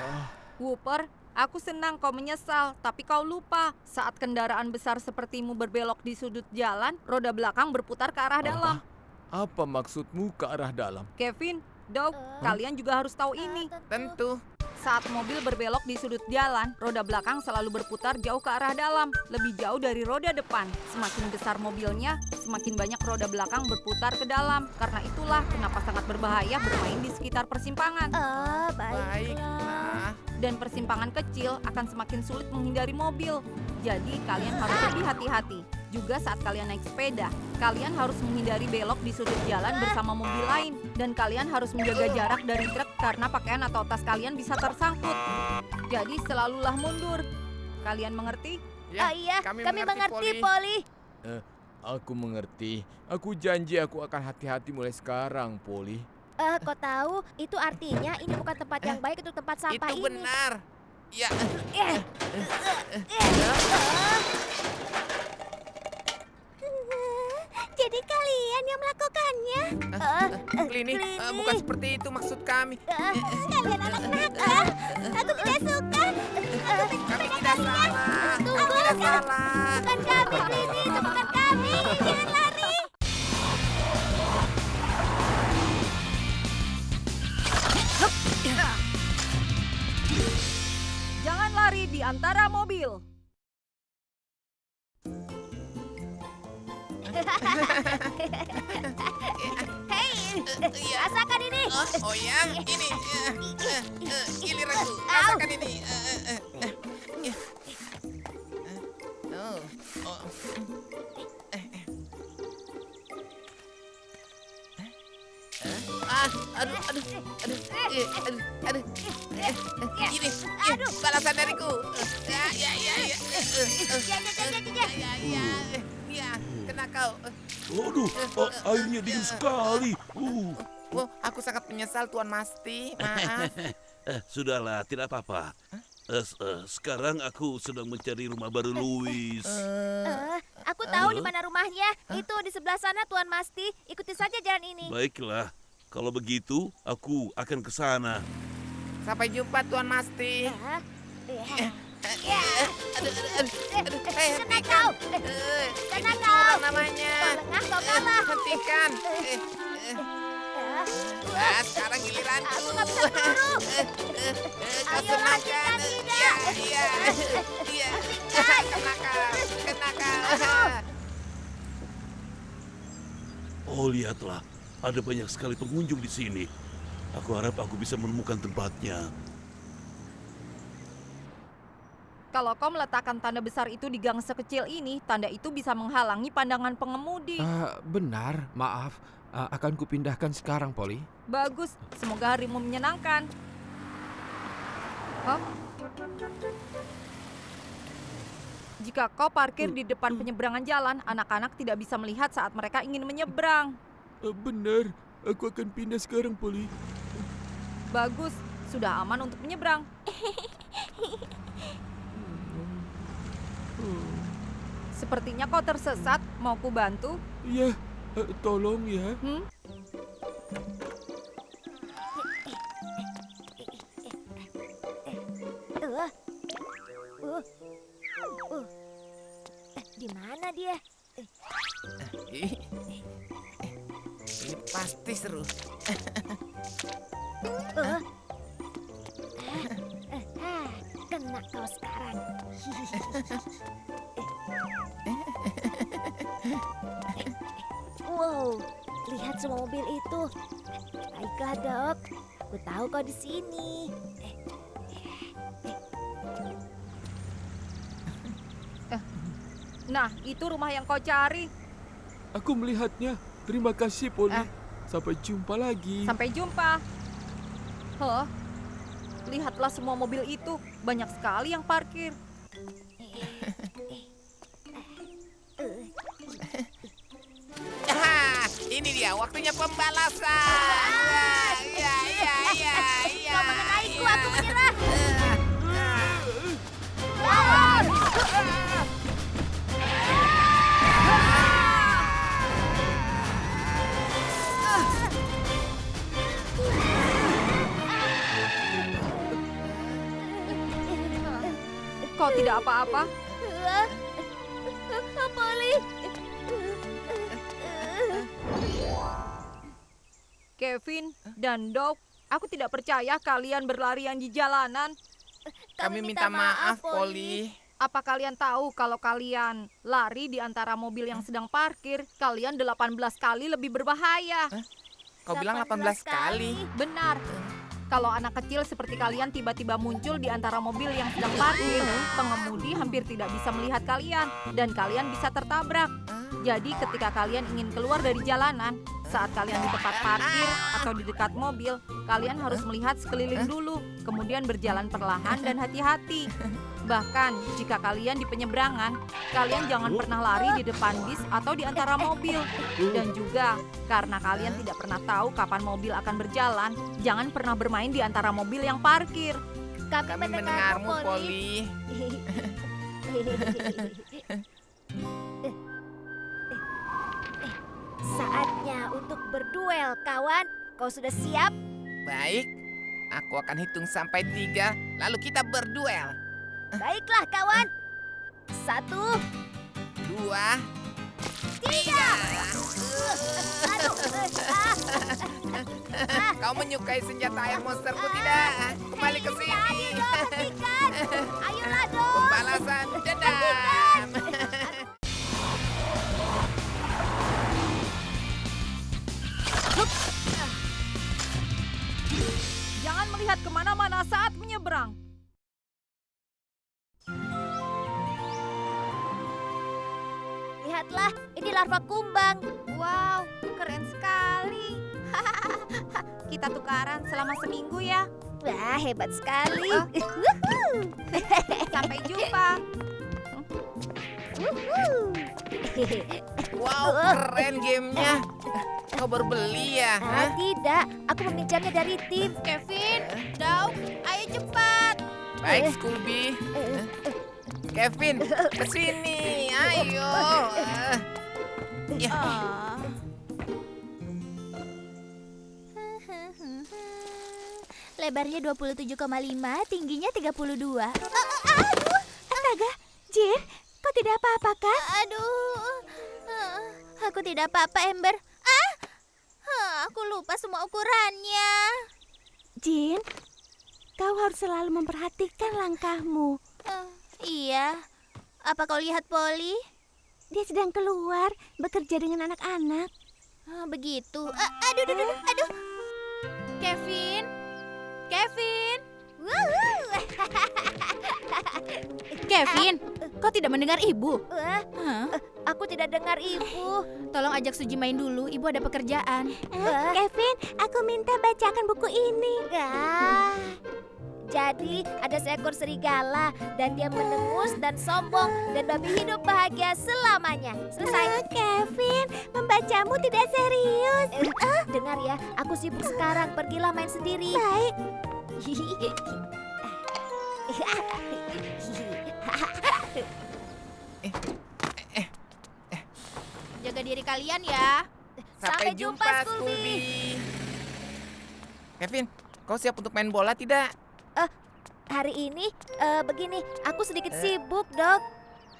Speaker 3: Whooper, aku senang kau menyesal, tapi kau lupa. Saat kendaraan besar sepertimu berbelok di sudut jalan, roda belakang berputar ke arah dalam.
Speaker 10: Apa maksudmu ke arah dalam?
Speaker 3: Kevin, Dog, kalian juga harus tahu ini.
Speaker 5: Tentu.
Speaker 3: Saat mobil berbelok di sudut jalan, roda belakang selalu berputar jauh ke arah dalam, lebih jauh dari roda depan. Semakin besar mobilnya, semakin banyak roda belakang berputar ke dalam. Karena itulah kenapa sangat berbahaya bermain di sekitar persimpangan.
Speaker 1: Oh,
Speaker 5: Baiklah.
Speaker 3: Dan persimpangan kecil akan semakin sulit menghindari mobil. Jadi kalian harus lebih hati-hati. Juga saat kalian naik sepeda, kalian harus menghindari belok di sudut jalan bersama mobil lain. Dan kalian harus menjaga jarak dari truk karena pakaian atau tas kalian bisa tersangkut. Jadi selalulah mundur. Kalian mengerti?
Speaker 1: Oh iya, kami mengerti, Poli.
Speaker 10: Aku mengerti. Aku janji aku akan hati-hati mulai sekarang, Poli.
Speaker 1: Kau tahu, itu artinya ini bukan tempat yang baik untuk tempat sampah
Speaker 5: Itu
Speaker 1: ini.
Speaker 5: benar. Ya.
Speaker 6: Jadi kalian yang melakukannya?
Speaker 5: Clini, bukan seperti itu maksud kami.
Speaker 6: Kalian anak nakal. Aku tidak suka.
Speaker 5: Kami tidak salah.
Speaker 6: Tunggu.
Speaker 5: Tidak salah.
Speaker 6: Bukan kami, Lini. Itu bukan kami. Jangan lari.
Speaker 3: Jangan lari di antara mobil.
Speaker 1: Hei,
Speaker 5: Iya.
Speaker 1: rasakan ini.
Speaker 5: Oh ya, ini. Giliranku. Rasakan ini. Oh. Aduh. Ini, balasan dariku. Ya, kena kau.
Speaker 4: Waduh, airnya dingin sekali.
Speaker 5: Oh, aku sangat menyesal Tuan Masti. Maaf.
Speaker 4: Sudahlah, tidak apa-apa. Sekarang aku sedang mencari rumah baru Louis.
Speaker 1: Aku tahu di mana rumahnya. Itu di sebelah sana, Tuan Masti. Ikuti saja jalan ini.
Speaker 4: Baiklah, kalau begitu aku akan ke sana.
Speaker 5: Sampai jumpa Tuan Masti.
Speaker 1: Kena kau. Kena kau.
Speaker 5: Namanya.
Speaker 1: Kau lengah, kau kalah.
Speaker 5: Hentikan. Sekarang giliranku.
Speaker 1: Aku nggak bisa berburu.
Speaker 5: Kau
Speaker 1: Ayo, lanjutkan,
Speaker 5: senangkan.
Speaker 1: tidak.
Speaker 5: Iya. Kena kau.
Speaker 4: Oh, lihatlah. Ada banyak sekali pengunjung di sini. Aku harap aku bisa menemukan tempatnya.
Speaker 3: Kalau kau meletakkan tanda besar itu di gang sekecil ini, tanda itu bisa menghalangi pandangan pengemudi.
Speaker 9: Benar, maaf. Akan kupindahkan sekarang, Poli.
Speaker 3: Bagus, semoga harimu menyenangkan. Hah? Jika kau parkir di depan penyeberangan jalan, anak-anak tidak bisa melihat saat mereka ingin menyeberang.
Speaker 9: Benar, aku akan pindah sekarang, Poli.
Speaker 3: Bagus, sudah aman untuk menyeberang. Sepertinya kau tersesat, mau ku bantu?
Speaker 9: Iya, tolong ya.
Speaker 1: Di mana dia?
Speaker 5: Ini pasti seru.
Speaker 1: Kena kau sekarang. Wow, lihat semua mobil itu. Baiklah, Dok. Aku tahu kau di sini.
Speaker 3: Nah, itu rumah yang kau cari.
Speaker 9: Aku melihatnya. Terima kasih, Poli. Sampai jumpa lagi.
Speaker 3: Sampai jumpa. Lihatlah semua mobil itu. Banyak sekali yang parkir.
Speaker 5: Ini dia waktunya pembalasan.
Speaker 1: Kau mengenaiku, aku menyerah.
Speaker 3: Kau tidak apa-apa?
Speaker 1: Poli.
Speaker 3: Kevin dan Doc, aku tidak percaya kalian berlarian di jalanan.
Speaker 5: Kami minta maaf, Poli.
Speaker 3: Apa kalian tahu kalau kalian lari di antara mobil yang sedang parkir, kalian 18 kali lebih berbahaya?
Speaker 5: Kau bilang 18 kali.
Speaker 3: Benar. Kalau anak kecil seperti kalian tiba-tiba muncul di antara mobil yang sedang parkir, pengemudi hampir tidak bisa melihat kalian dan kalian bisa tertabrak. Jadi ketika kalian ingin keluar dari jalanan, saat kalian di tempat parkir atau di dekat mobil, kalian harus melihat sekeliling dulu, kemudian berjalan perlahan dan hati-hati. Bahkan jika kalian di penyeberangan, kalian jangan pernah lari di depan bis atau di antara mobil. Dan juga karena kalian tidak pernah tahu kapan mobil akan berjalan, jangan pernah bermain di antara mobil yang parkir.
Speaker 5: Kami mendengarmu, Polly.
Speaker 1: Saatnya untuk berduel, kawan. Kau sudah siap?
Speaker 5: Baik, aku akan hitung sampai 3, lalu kita berduel.
Speaker 1: Baiklah, kawan. 1,
Speaker 5: 2,
Speaker 1: 3. Aduh.
Speaker 5: Kau menyukai senjata air monsterku tidak? Kembali ke sini.
Speaker 1: Adil dong, hentikan. Ayolah dong.
Speaker 5: Pembalasan dendam.
Speaker 3: Jangan melihat kemana-mana saat menyeberang.
Speaker 1: Lihatlah, ini larva kumbang.
Speaker 2: Wow, keren sekali. Kita tukaran selama seminggu ya.
Speaker 1: Wah, hebat sekali.
Speaker 2: Sampai jumpa.
Speaker 5: Wow, keren gamenya. Kau baru beli ya? Hah?
Speaker 1: Tidak, aku meminjamnya dari tim.
Speaker 2: Kevin, Dauk, ayo cepat.
Speaker 5: Baik, Scooby. Kevin, ke sini. Ayo. Ya.
Speaker 6: Lebarnya 27,5, tingginya 32. Aduh, astaga, Jin, kau tidak apa-apa kan? Aduh, aku tidak apa-apa, Ember. Aku lupa semua ukurannya. Jin, kau harus selalu memperhatikan langkahmu. Iya. Apa kau lihat Polly? Dia sedang keluar bekerja dengan anak-anak. Begitu. Aduh.
Speaker 2: Kevin, Kevin. Kevin, kau tidak mendengar ibu?
Speaker 1: Aku tidak dengar ibu.
Speaker 2: Tolong ajak Suji main dulu, ibu ada pekerjaan.
Speaker 6: Kevin, aku minta bacakan buku ini.
Speaker 1: Jadi ada seekor serigala dan dia mendengus dan sombong dan babi hidup bahagia selamanya. Selesai.
Speaker 6: Kevin, membacamu tidak serius.
Speaker 1: Dengar ya, aku sibuk sekarang. Pergilah main sendiri.
Speaker 6: Baik.
Speaker 2: Jaga diri kalian ya.
Speaker 5: Sampai jumpa, Scooby. Kevin, kau siap untuk main bola tidak?
Speaker 1: Hari ini begini, aku sedikit sibuk, Dok.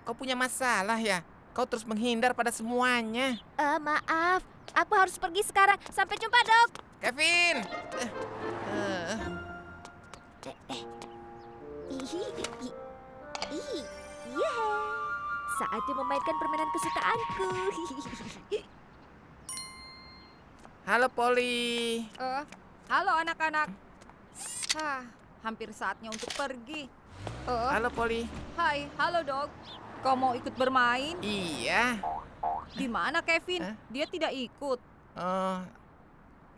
Speaker 5: Kau punya masalah ya? Kau terus menghindar pada semuanya.
Speaker 1: Maaf, aku harus pergi sekarang. Sampai jumpa, Dok.
Speaker 5: Kevin.
Speaker 1: Iya. Saatnya memainkan permainan kesukaanku.
Speaker 5: Halo, Polly.
Speaker 3: Halo anak-anak. Hampir saatnya untuk pergi.
Speaker 5: Halo, Polly.
Speaker 3: Hai, halo Dog. Kau mau ikut bermain?
Speaker 5: Iya.
Speaker 3: Di mana Kevin? Dia tidak ikut.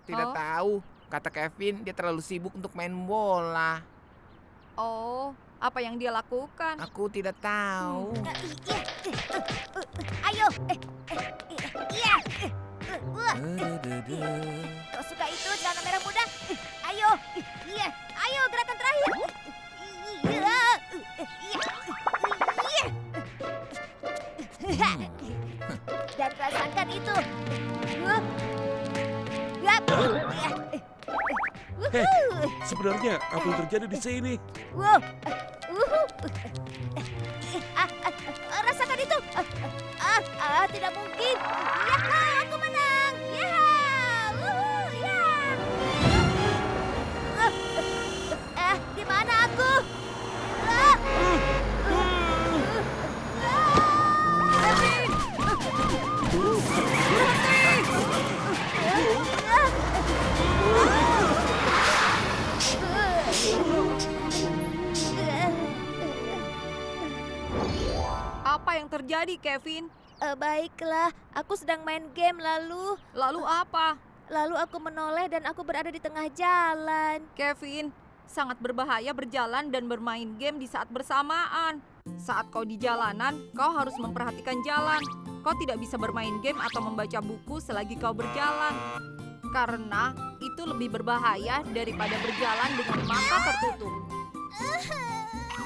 Speaker 5: Tidak tahu. Kata Kevin, dia terlalu sibuk untuk main bola.
Speaker 3: Oh, apa yang dia lakukan?
Speaker 5: Aku tidak tahu.
Speaker 1: Ayo. Iya. Kau suka itu celana merah muda? Ayo. Iya. Ayo gerakan terakhir. Iya. Dan rasakan itu.
Speaker 4: Sebenarnya apa yang terjadi di sini?
Speaker 1: Wow. Rasakan itu. Tidak mungkin. Ya, aku menang. Ya. Di mana aku?
Speaker 3: terjadi, Kevin?
Speaker 1: Baiklah, aku sedang main game lalu
Speaker 3: Lalu apa?
Speaker 1: aku menoleh dan aku berada di tengah jalan.
Speaker 3: Kevin, sangat berbahaya berjalan dan bermain game di saat bersamaan. Saat kau di jalanan, kau harus memperhatikan jalan. Kau tidak bisa bermain game atau membaca buku selagi kau berjalan. Karena itu lebih berbahaya daripada berjalan dengan mata tertutup.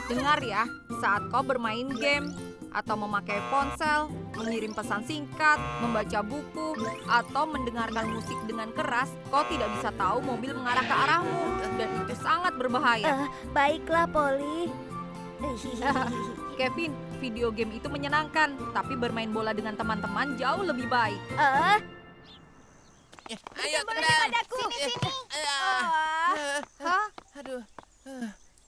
Speaker 3: Dengar ya, saat kau bermain game atau memakai ponsel, mengirim pesan singkat, membaca buku, atau mendengarkan musik dengan keras, kau tidak bisa tahu mobil mengarah ke arahmu. Dan itu sangat berbahaya.
Speaker 1: Baiklah, Polly.
Speaker 3: Kevin, video game itu menyenangkan, tapi bermain bola dengan teman-teman jauh lebih baik.
Speaker 5: Ayo tenang. Sini. Aduh.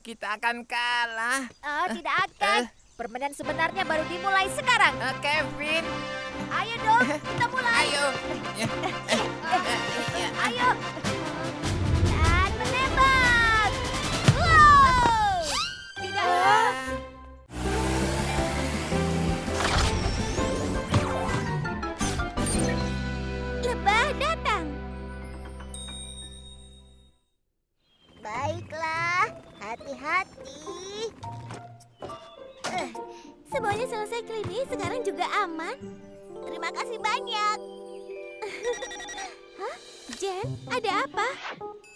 Speaker 5: Kita akan kalah.
Speaker 1: Tidak akan. Permainan sebenarnya baru dimulai sekarang.
Speaker 5: Kevin.
Speaker 1: Ayo dong, kita mulai.
Speaker 5: Ayo.
Speaker 1: Ayo. Dan menembak. Wow. Tidak.
Speaker 6: Lebah datang. Baiklah, hati-hati. Semuanya selesai, Clippy. Sekarang juga aman. Terima kasih banyak. Hah? Jen, ada apa?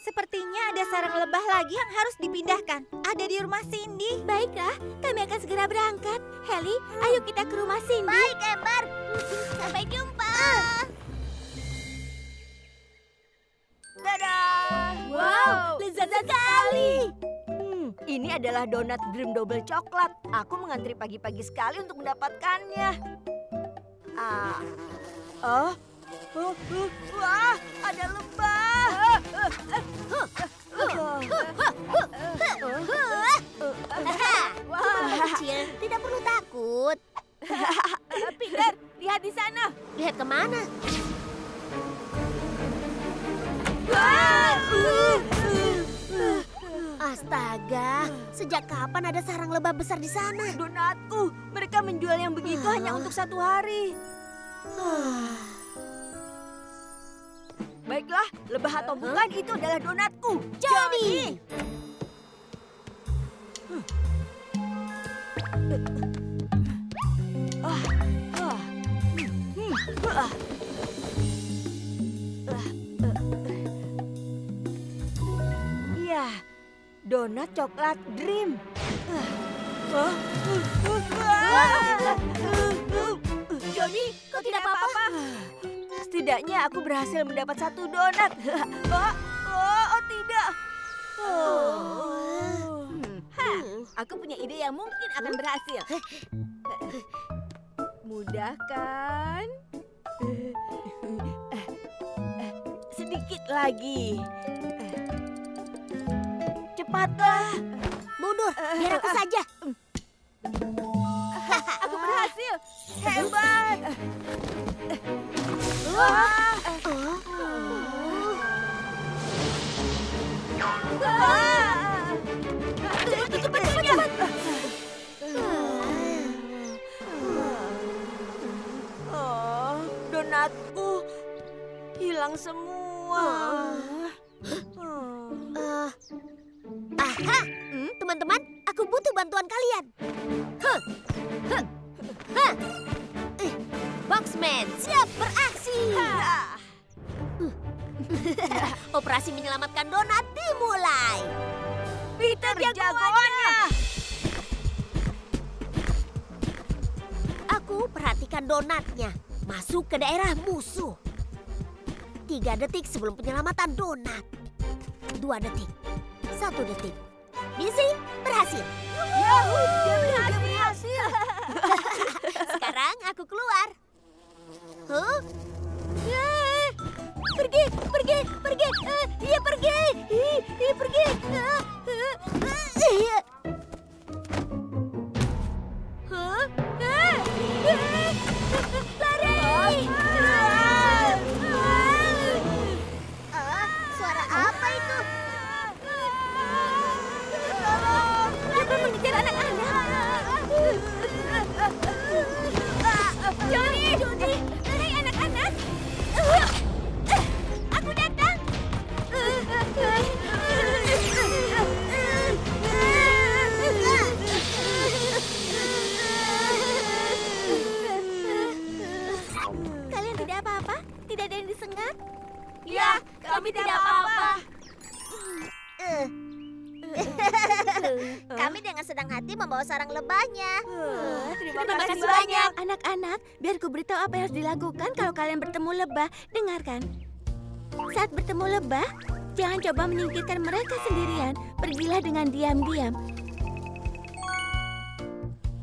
Speaker 1: Sepertinya ada sarang lebah lagi yang harus dipindahkan. Ada di rumah Cindy.
Speaker 6: Baiklah, kami akan segera berangkat. Heli, ayo kita ke rumah Cindy. Baik, Ember. Sampai jumpa.
Speaker 1: Dadah.
Speaker 6: Wow, lezat sekali.
Speaker 1: Ini adalah donat Dream Double coklat. Aku mengantri pagi-pagi sekali untuk mendapatkannya. Wah, ada lebah.
Speaker 6: Cuma kecil, tidak perlu takut.
Speaker 1: Peter, lihat di sana.
Speaker 6: Lihat kemana? Astaga, sejak kapan ada sarang lebah besar di sana?
Speaker 1: Donatku, mereka menjual yang begitu hanya untuk 1 hari. Baiklah, lebah atau bukan itu adalah donatku.
Speaker 6: Jadi.
Speaker 1: Ya, donat coklat Dream.
Speaker 6: Johnny, kau tidak apa-apa?
Speaker 1: Setidaknya aku berhasil mendapat 1 donat. Tidak. Aku punya ide yang mungkin akan berhasil. Mudah kan? Sedikit lagi. Cepatlah.
Speaker 6: Mundur, biar aku saja.
Speaker 1: Aku berhasil. Hebat. Cepat. Donatku hilang semua.
Speaker 6: Aha, teman-teman, aku butuh bantuan kalian. Boxman, siap beraksi. Operasi menyelamatkan donat dimulai.
Speaker 1: Peter jagoannya.
Speaker 6: Aku perhatikan donatnya. Masuk ke daerah musuh. 3 detik sebelum penyelamatan donat. 2 detik. 1 detik. Misi berhasil.
Speaker 1: Yahoo, dia berhasil.
Speaker 6: Sekarang aku keluar. Pergi. Dia pergi. Lari. Suara apa itu? Dia mengejar anak-anak. Kami dengan senang hati membawa sarang lebahnya.
Speaker 1: Terima kasih banyak. Anak-anak, biar ku beritahu apa yang harus dilakukan kalau kalian bertemu lebah. Dengarkan. Saat bertemu lebah, jangan coba menyingkirkan mereka sendirian. Pergilah dengan diam-diam.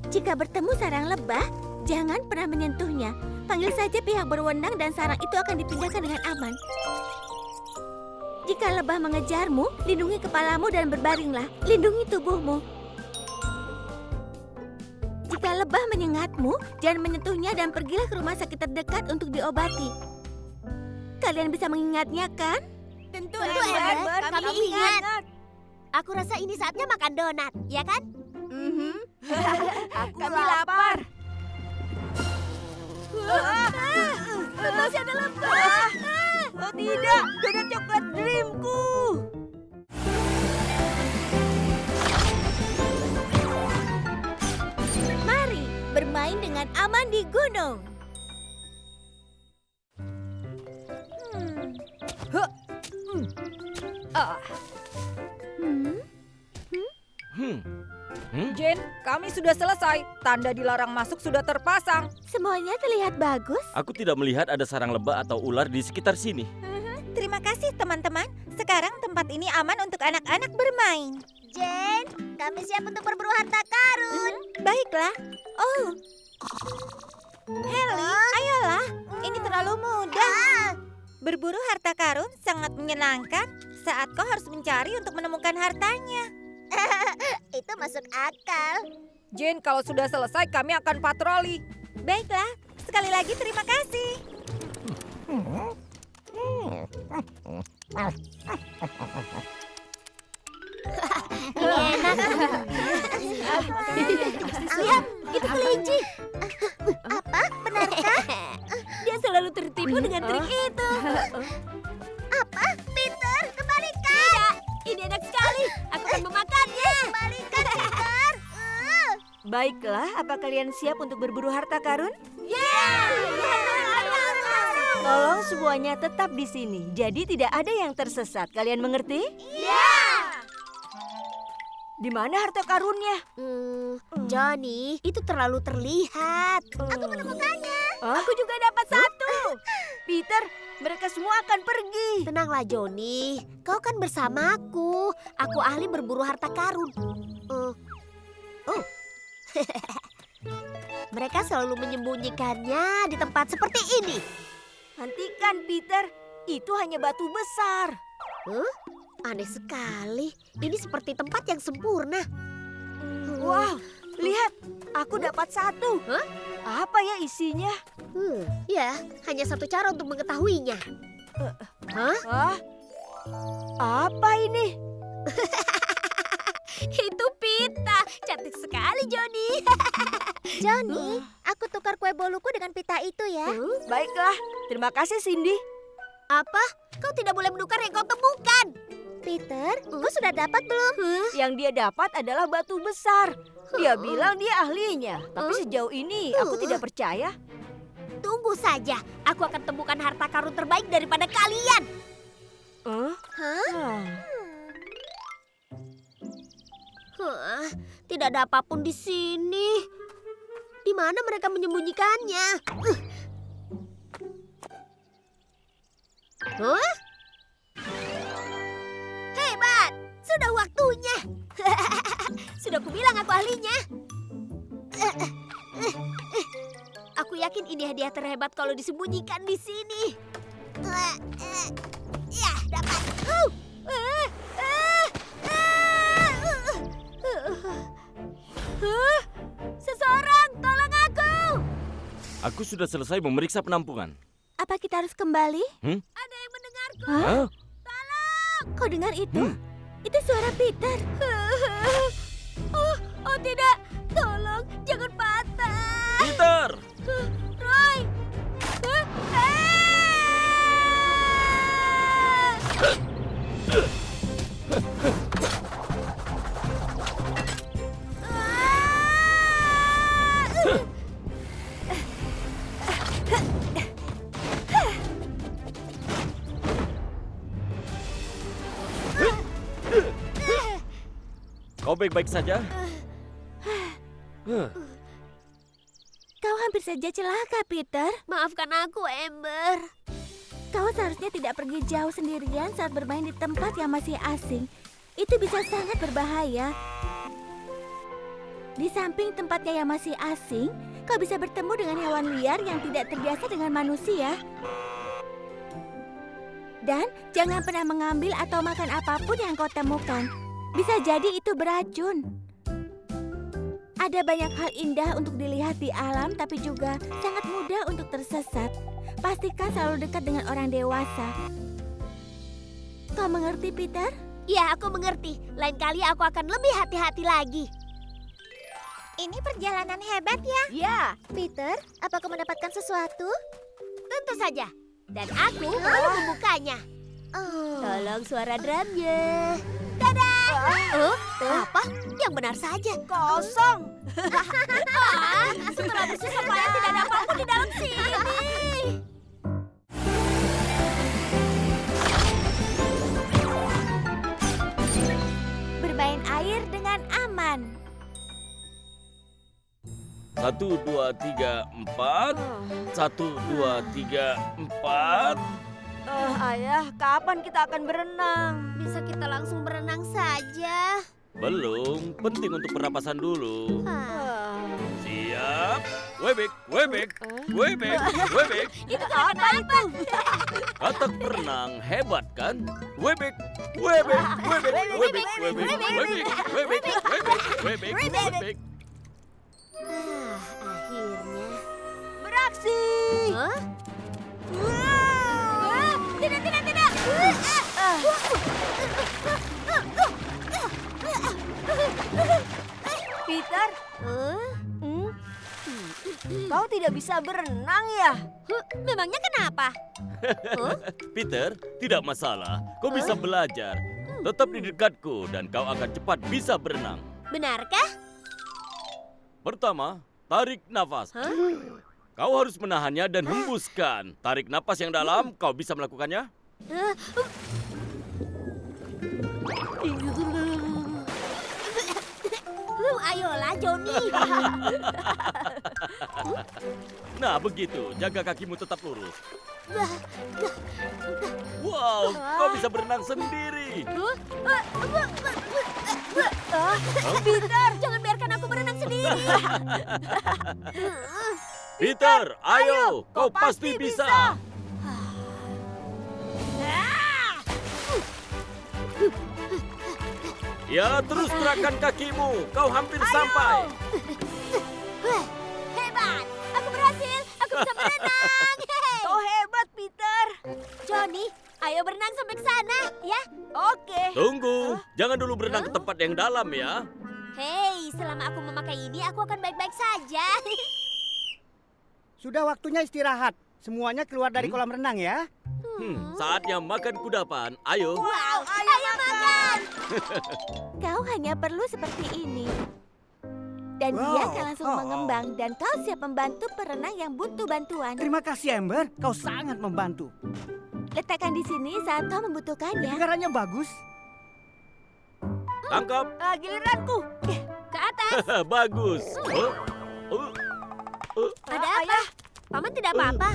Speaker 1: Jika bertemu sarang lebah, jangan pernah menyentuhnya. Panggil saja pihak berwenang dan sarang itu akan dipindahkan dengan aman. Jika lebah mengejarmu, lindungi kepalamu dan berbaringlah. Lindungi tubuhmu. Jika lebah menyengatmu, jangan menyentuhnya dan pergilah ke rumah sakit terdekat untuk diobati. Kalian bisa mengingatnya, kan?
Speaker 6: Tentu, Edward. Kami ingat. Aku rasa ini saatnya makan donat, ya kan?
Speaker 3: Kami lapar.
Speaker 1: Masih ada lebah.
Speaker 3: Oh tidak, donat coklat dreamku.
Speaker 1: Mari bermain dengan aman di gunung.
Speaker 3: Jane, kami sudah selesai. Tanda dilarang masuk sudah terpasang.
Speaker 1: Semuanya terlihat bagus.
Speaker 11: Aku tidak melihat ada sarang lebah atau ular di sekitar sini.
Speaker 1: Terima kasih, teman-teman. Sekarang tempat ini aman untuk anak-anak bermain.
Speaker 6: Jane, kami siap untuk berburu harta karun.
Speaker 1: Baiklah. Oh. Heli, ayolah. Ini terlalu mudah. Berburu harta karun sangat menyenangkan saat kau harus mencari untuk menemukan hartanya.
Speaker 6: Itu masuk akal.
Speaker 3: Jane, kalau sudah selesai kami akan patroli.
Speaker 1: Baiklah. Sekali lagi terima kasih.
Speaker 6: Ini enak. Lihat, itu kelinci. Apa? Benarkah?
Speaker 1: Dia selalu tertipu dengan trik itu.
Speaker 6: Apa? Peter, kembalikan.
Speaker 1: Ini enak sekali. Aku akan memakannya.
Speaker 6: Kembalikan, Peter.
Speaker 1: Baiklah, apa kalian siap untuk berburu harta karun? Tolong semuanya tetap di sini. Jadi tidak ada yang tersesat. Kalian mengerti? Di mana harta karunnya?
Speaker 6: Johnny, itu terlalu terlihat. Aku menemukannya.
Speaker 1: Aku juga dapat satu. Peter, mereka semua akan pergi.
Speaker 6: Tenanglah, Johnny. Kau kan bersamaku. Aku ahli berburu harta karun. Mereka selalu menyembunyikannya di tempat seperti ini.
Speaker 1: Hentikan, Peter. Itu hanya batu besar.
Speaker 6: Aneh sekali. Ini seperti tempat yang sempurna.
Speaker 1: Wow, lihat. Aku dapat satu. Apa ya isinya?
Speaker 6: Ya, hanya satu cara untuk mengetahuinya.
Speaker 1: Apa ini?
Speaker 6: Itu pita. Cantik sekali, Johnny. Johnny, aku tukar kue boluku dengan pita itu ya.
Speaker 1: Baiklah, terima kasih Cindy.
Speaker 6: Apa? Kau tidak boleh menukar yang kau temukan. Peter, kau sudah dapat belum?
Speaker 1: Yang dia dapat adalah batu besar. Dia bilang dia ahlinya, tapi sejauh ini aku tidak percaya.
Speaker 6: Tunggu saja, aku akan temukan harta karun terbaik daripada kalian. Tidak ada apapun di sini. Di mana mereka menyembunyikannya? Hebat, sudah waktunya. Sudah kubilang aku ahlinya. Aku yakin ini hadiah terhebat kalau disembunyikan di sini. Ya, dapat. Seseorang, tolong aku.
Speaker 11: Aku sudah selesai memeriksa penampungan.
Speaker 1: Apa kita harus kembali?
Speaker 6: Ada yang mendengarku.
Speaker 11: Hah?
Speaker 1: Kau dengar itu? Itu suara Peter. Oh tidak, tolong jangan patah.
Speaker 11: Peter!
Speaker 1: Roy.
Speaker 11: Kau baik-baik saja?
Speaker 1: Kau hampir saja celaka, Peter.
Speaker 6: Maafkan aku, Amber.
Speaker 1: Kau seharusnya tidak pergi jauh sendirian saat bermain di tempat yang masih asing. Itu bisa sangat berbahaya. Di samping tempatnya yang masih asing, kau bisa bertemu dengan hewan liar yang tidak terbiasa dengan manusia. Dan jangan pernah mengambil atau makan apapun yang kau temukan. Bisa jadi itu beracun. Ada banyak hal indah untuk dilihat di alam, tapi juga sangat mudah untuk tersesat. Pastikan selalu dekat dengan orang dewasa. Kau mengerti, Peter?
Speaker 6: Ya, aku mengerti. Lain kali aku akan lebih hati-hati lagi.
Speaker 1: Ini perjalanan hebat ya?
Speaker 6: Ya,
Speaker 1: Peter, apa kau mendapatkan sesuatu?
Speaker 6: tentu saja. Dan aku baru membukanya.
Speaker 1: Oh.
Speaker 6: Tolong suara drumnya. Dadah! Apa? Yang benar saja.
Speaker 3: Kosong.
Speaker 6: Setelah bersusah payah tidak ada apa-apa di dalam sini.
Speaker 1: Bermain air dengan aman.
Speaker 11: 1, 2, 3, 4. 1, 2, 3, 4.
Speaker 3: Ayah, kapan kita akan berenang?
Speaker 6: Bisa kita langsung berenang saja.
Speaker 11: Belum, penting untuk pernapasan dulu. Siap. Webek, webek, webek, webek.
Speaker 6: Itu apa itu?
Speaker 11: Katak berenang hebat kan? Webek, webek, webek, webek, webek, webek, webek, webek, webek, webek.
Speaker 6: Akhirnya.
Speaker 3: Beraksi.
Speaker 6: Hah?
Speaker 1: Tidak.
Speaker 3: Peter, kau tidak bisa berenang ya?
Speaker 6: Memangnya kenapa?
Speaker 11: Peter, tidak masalah. Kau bisa belajar. Tetap di dekatku dan kau akan cepat bisa berenang.
Speaker 6: Benarkah?
Speaker 11: Pertama, tarik nafas. Kau harus menahannya dan hembuskan. Tarik napas yang dalam, kau bisa melakukannya?
Speaker 6: Ayolah, Johnny.
Speaker 11: Nah, begitu. Jaga kakimu tetap lurus. Wow, kau bisa berenang sendiri.
Speaker 6: Peter, jangan biarkan aku berenang sendiri.
Speaker 11: Peter, ayo, kau pasti bisa. Ya, terus gerakan kakimu. Kau hampir sampai.
Speaker 6: Hebat, aku berhasil. Aku bisa berenang.
Speaker 3: Kau hebat, Peter.
Speaker 6: Johnny, ayo berenang sampai ke sana, ya.
Speaker 3: Oke.
Speaker 11: Tunggu, jangan dulu berenang ke tempat yang dalam ya.
Speaker 6: Hei, selama aku memakai ini, aku akan baik-baik saja.
Speaker 12: Sudah waktunya istirahat. Semuanya keluar dari kolam renang ya.
Speaker 11: Saatnya makan kudapan. Ayo.
Speaker 6: Wow, ayo makan.
Speaker 1: Kau hanya perlu seperti ini. Dan dia
Speaker 12: Wow.
Speaker 1: akan langsung mengembang dan kau siap membantu perenang yang butuh bantuan.
Speaker 12: Terima kasih Amber, kau sangat membantu.
Speaker 1: Letakkan di sini saat kau membutuhkannya.
Speaker 12: Kedengarannya bagus.
Speaker 11: Tangkap.
Speaker 3: Giliranku.
Speaker 6: Ke atas.
Speaker 11: Bagus.
Speaker 6: Ada apa? Paman tidak apa-apa.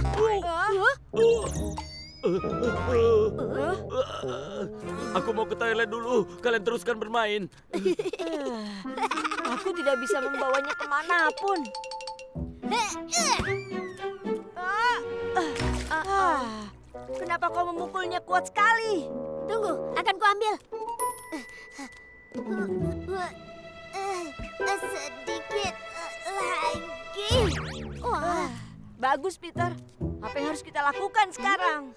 Speaker 11: Aku mau ke toilet dulu. Kalian teruskan bermain.
Speaker 3: Aku tidak bisa membawanya kemanapun. Kenapa kau memukulnya kuat sekali?
Speaker 6: Tunggu, akan kuambil. Sedikit lagi. Wah,
Speaker 3: Bagus, Peter. Apa yang harus kita lakukan sekarang?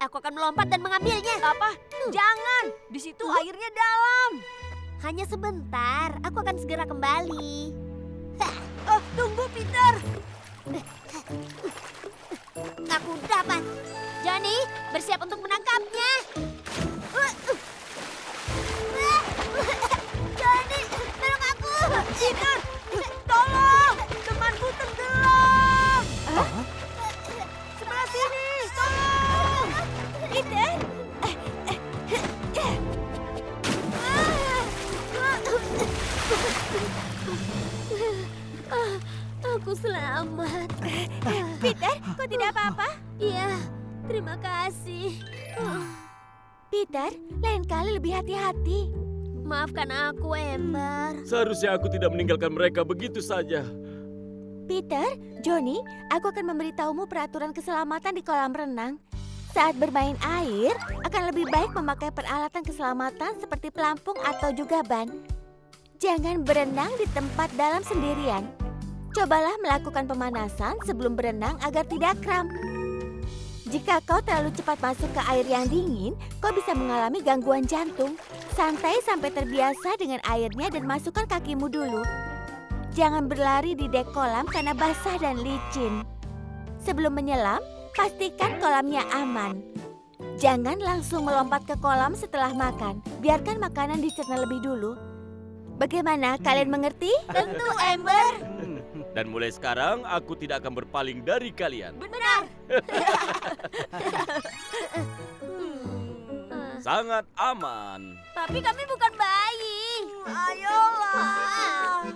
Speaker 6: aku akan melompat dan mengambilnya.
Speaker 3: Apa? Jangan. Di situ airnya dalam.
Speaker 6: Hanya sebentar, aku akan segera kembali.
Speaker 3: Tunggu, Peter.
Speaker 6: Aku dapat. Johnny, bersiap untuk menangkapnya. Johnny, tolong aku.
Speaker 3: Peter, tolong. Temanku tenggelam. Sebelah sini, tolong.
Speaker 1: Peter,
Speaker 6: Aku selamat.
Speaker 1: Peter, kau tidak apa-apa?
Speaker 6: Iya, terima kasih.
Speaker 1: Peter, lain kali lebih hati-hati.
Speaker 6: Maafkan aku, Ember.
Speaker 11: Seharusnya aku tidak meninggalkan mereka begitu saja.
Speaker 1: Peter, Johnny, aku akan memberitahumu peraturan keselamatan di kolam renang. Saat bermain air, akan lebih baik memakai peralatan keselamatan seperti pelampung atau juga ban. Jangan berenang di tempat dalam sendirian. Cobalah melakukan pemanasan sebelum berenang agar tidak kram. Jika kau terlalu cepat masuk ke air yang dingin, kau bisa mengalami gangguan jantung. Santai sampai terbiasa dengan airnya dan masukkan kakimu dulu. Jangan berlari di dek kolam karena basah dan licin. Sebelum menyelam, pastikan kolamnya aman. Jangan langsung melompat ke kolam setelah makan. Biarkan makanan dicerna lebih dulu. Bagaimana, kalian mengerti?
Speaker 6: Tentu, Ember.
Speaker 11: Dan mulai sekarang aku tidak akan berpaling dari kalian.
Speaker 6: Benar.
Speaker 11: Sangat aman.
Speaker 6: Tapi kami bukan bayi. Ayolah.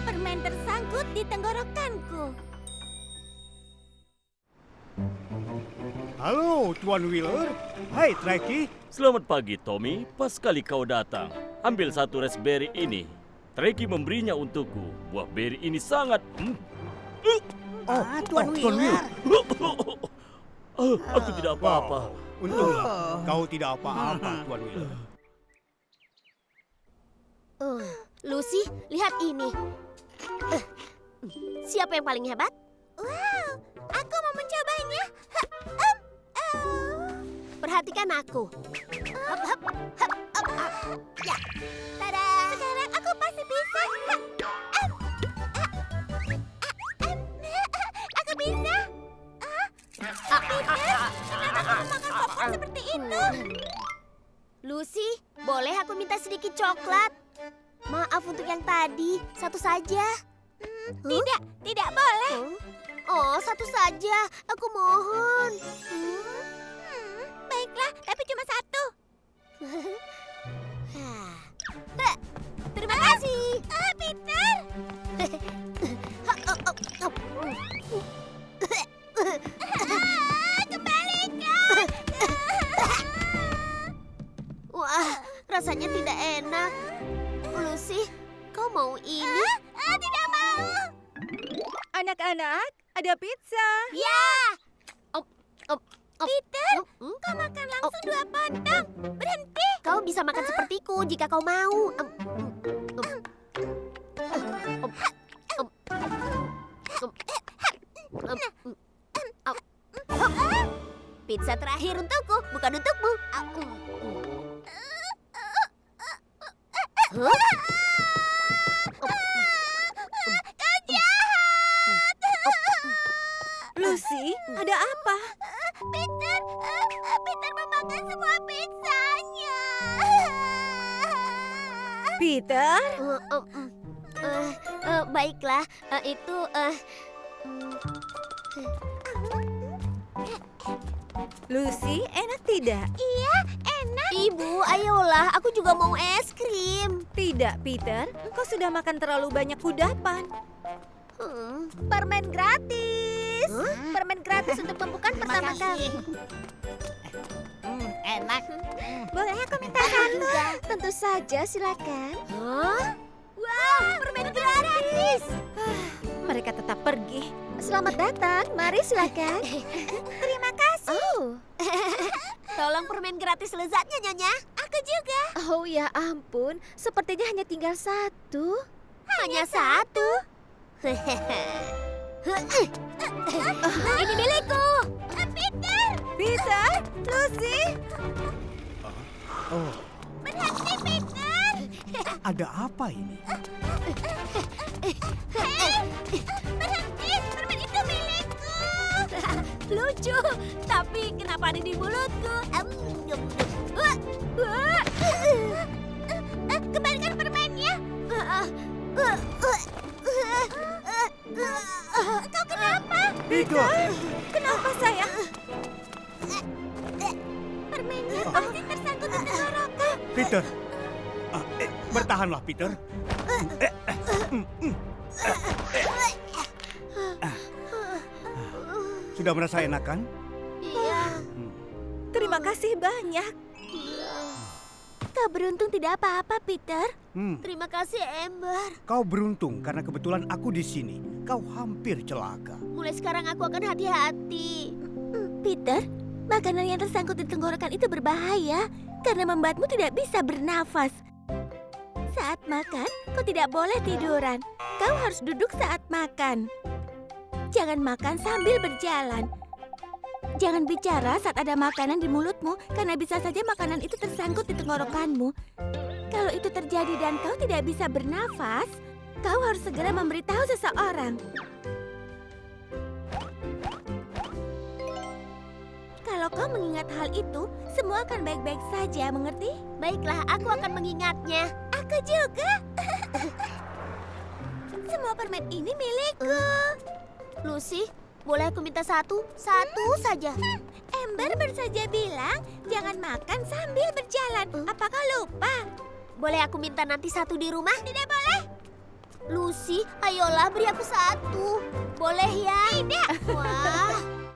Speaker 1: Permen tersangkut di tenggorokanku.
Speaker 12: Halo, Tuan Wheeler. Hai, Tracky.
Speaker 11: Selamat pagi, Tommy. Pas sekali kau datang. Ambil satu raspberry ini. Tracky memberinya untukku. Buah beri ini sangat...
Speaker 12: Tuan Wheeler.
Speaker 11: Aku tidak apa-apa.
Speaker 12: Untunglah kau tidak apa-apa, Tuan Wheeler.
Speaker 6: Lucy, lihat ini. Siapa yang paling hebat?
Speaker 1: Wow, aku mau mencobanya.
Speaker 6: Perhatikan aku. Hop, hop, hop, hop, hop. Ya. Tada.
Speaker 1: Sekarang aku pasti bisa. Aku bisa. Peter, kenapa kamu makan popcorn seperti itu?
Speaker 6: Lucy, boleh aku minta sedikit coklat? Maaf untuk yang tadi, satu saja.
Speaker 1: Tidak boleh.
Speaker 6: Oh, satu saja. Aku mohon.
Speaker 1: Baiklah, tapi cuma satu.
Speaker 6: Terima kasih.
Speaker 1: Peter. Kembalikan.
Speaker 6: Wah, rasanya tidak enak. Lucy, kau mau ini?
Speaker 1: Tidak mau.
Speaker 3: Anak-anak, ada pizza.
Speaker 1: Ya. Peter, kau makan langsung 2 potong. Berhenti.
Speaker 6: Kau bisa makan sepertiku jika kau mau. Pizza terakhir untukku, bukan untukmu.
Speaker 1: Kau jahat.
Speaker 3: Lucy, ada apa?
Speaker 1: Peter memakan semua pizzanya.
Speaker 3: Peter?
Speaker 6: Baiklah, itu...
Speaker 3: Lucy, enak tidak?
Speaker 1: Iya, enak.
Speaker 6: Ibu, ayolah, aku juga mau es krim.
Speaker 3: Tidak, Peter. Engkau sudah makan terlalu banyak kudapan.
Speaker 1: Permen gratis. Permen gratis untuk pembukaan pertama kali.
Speaker 8: Enak.
Speaker 1: Boleh aku minta satu? Tentu saja, silakan. Wow, permen gratis.
Speaker 3: Mereka tetap pergi.
Speaker 1: Selamat datang, mari silakan. Terima kasih.
Speaker 6: Tolong permen gratis lezatnya, Nyonya.
Speaker 1: Aku juga. Oh ya ampun, sepertinya hanya tinggal satu.
Speaker 6: Hanya satu. Ini milikku.
Speaker 1: Peter.
Speaker 3: Peter? Lucy?
Speaker 1: Berhenti, Peter.
Speaker 12: Ada apa ini?
Speaker 1: Berhenti, permen itu milikku.
Speaker 6: Lucu, tapi kenapa ada di mulutku?
Speaker 1: Kembalikan permennya. Kau kenapa?
Speaker 12: Peter!
Speaker 3: Kenapa sayang?
Speaker 6: masih tersangkut di tenggorokan.
Speaker 12: Peter. Bertahanlah, Peter. Sudah merasa enakan?
Speaker 6: Iya.
Speaker 1: Terima kasih banyak. Kau beruntung tidak apa-apa, Peter.
Speaker 6: Terima kasih, Amber.
Speaker 12: Kau beruntung karena kebetulan aku di sini. Kau hampir celaka.
Speaker 6: Mulai sekarang aku akan hati-hati.
Speaker 1: Peter, makanan yang tersangkut di tenggorokan itu berbahaya karena membuatmu tidak bisa bernafas. Saat makan, kau tidak boleh tiduran. Kau harus duduk saat makan. Jangan makan sambil berjalan. Jangan bicara saat ada makanan di mulutmu, karena bisa saja makanan itu tersangkut di tenggorokanmu. Kalau itu terjadi dan kau tidak bisa bernafas, kau harus segera memberitahu seseorang. Kalau kau mengingat hal itu, semua akan baik-baik saja, mengerti?
Speaker 6: Baiklah, aku akan mengingatnya.
Speaker 1: Aku juga. Semua permen ini milikku.
Speaker 6: Lucy, boleh aku minta satu? Satu saja.
Speaker 1: Amber baru saja bilang, jangan makan sambil berjalan. Apa kau lupa?
Speaker 6: Boleh aku minta nanti satu di rumah?
Speaker 1: Tidak boleh.
Speaker 6: Lucy, ayolah beri aku satu. Boleh ya?
Speaker 1: Tidak.
Speaker 6: Wah.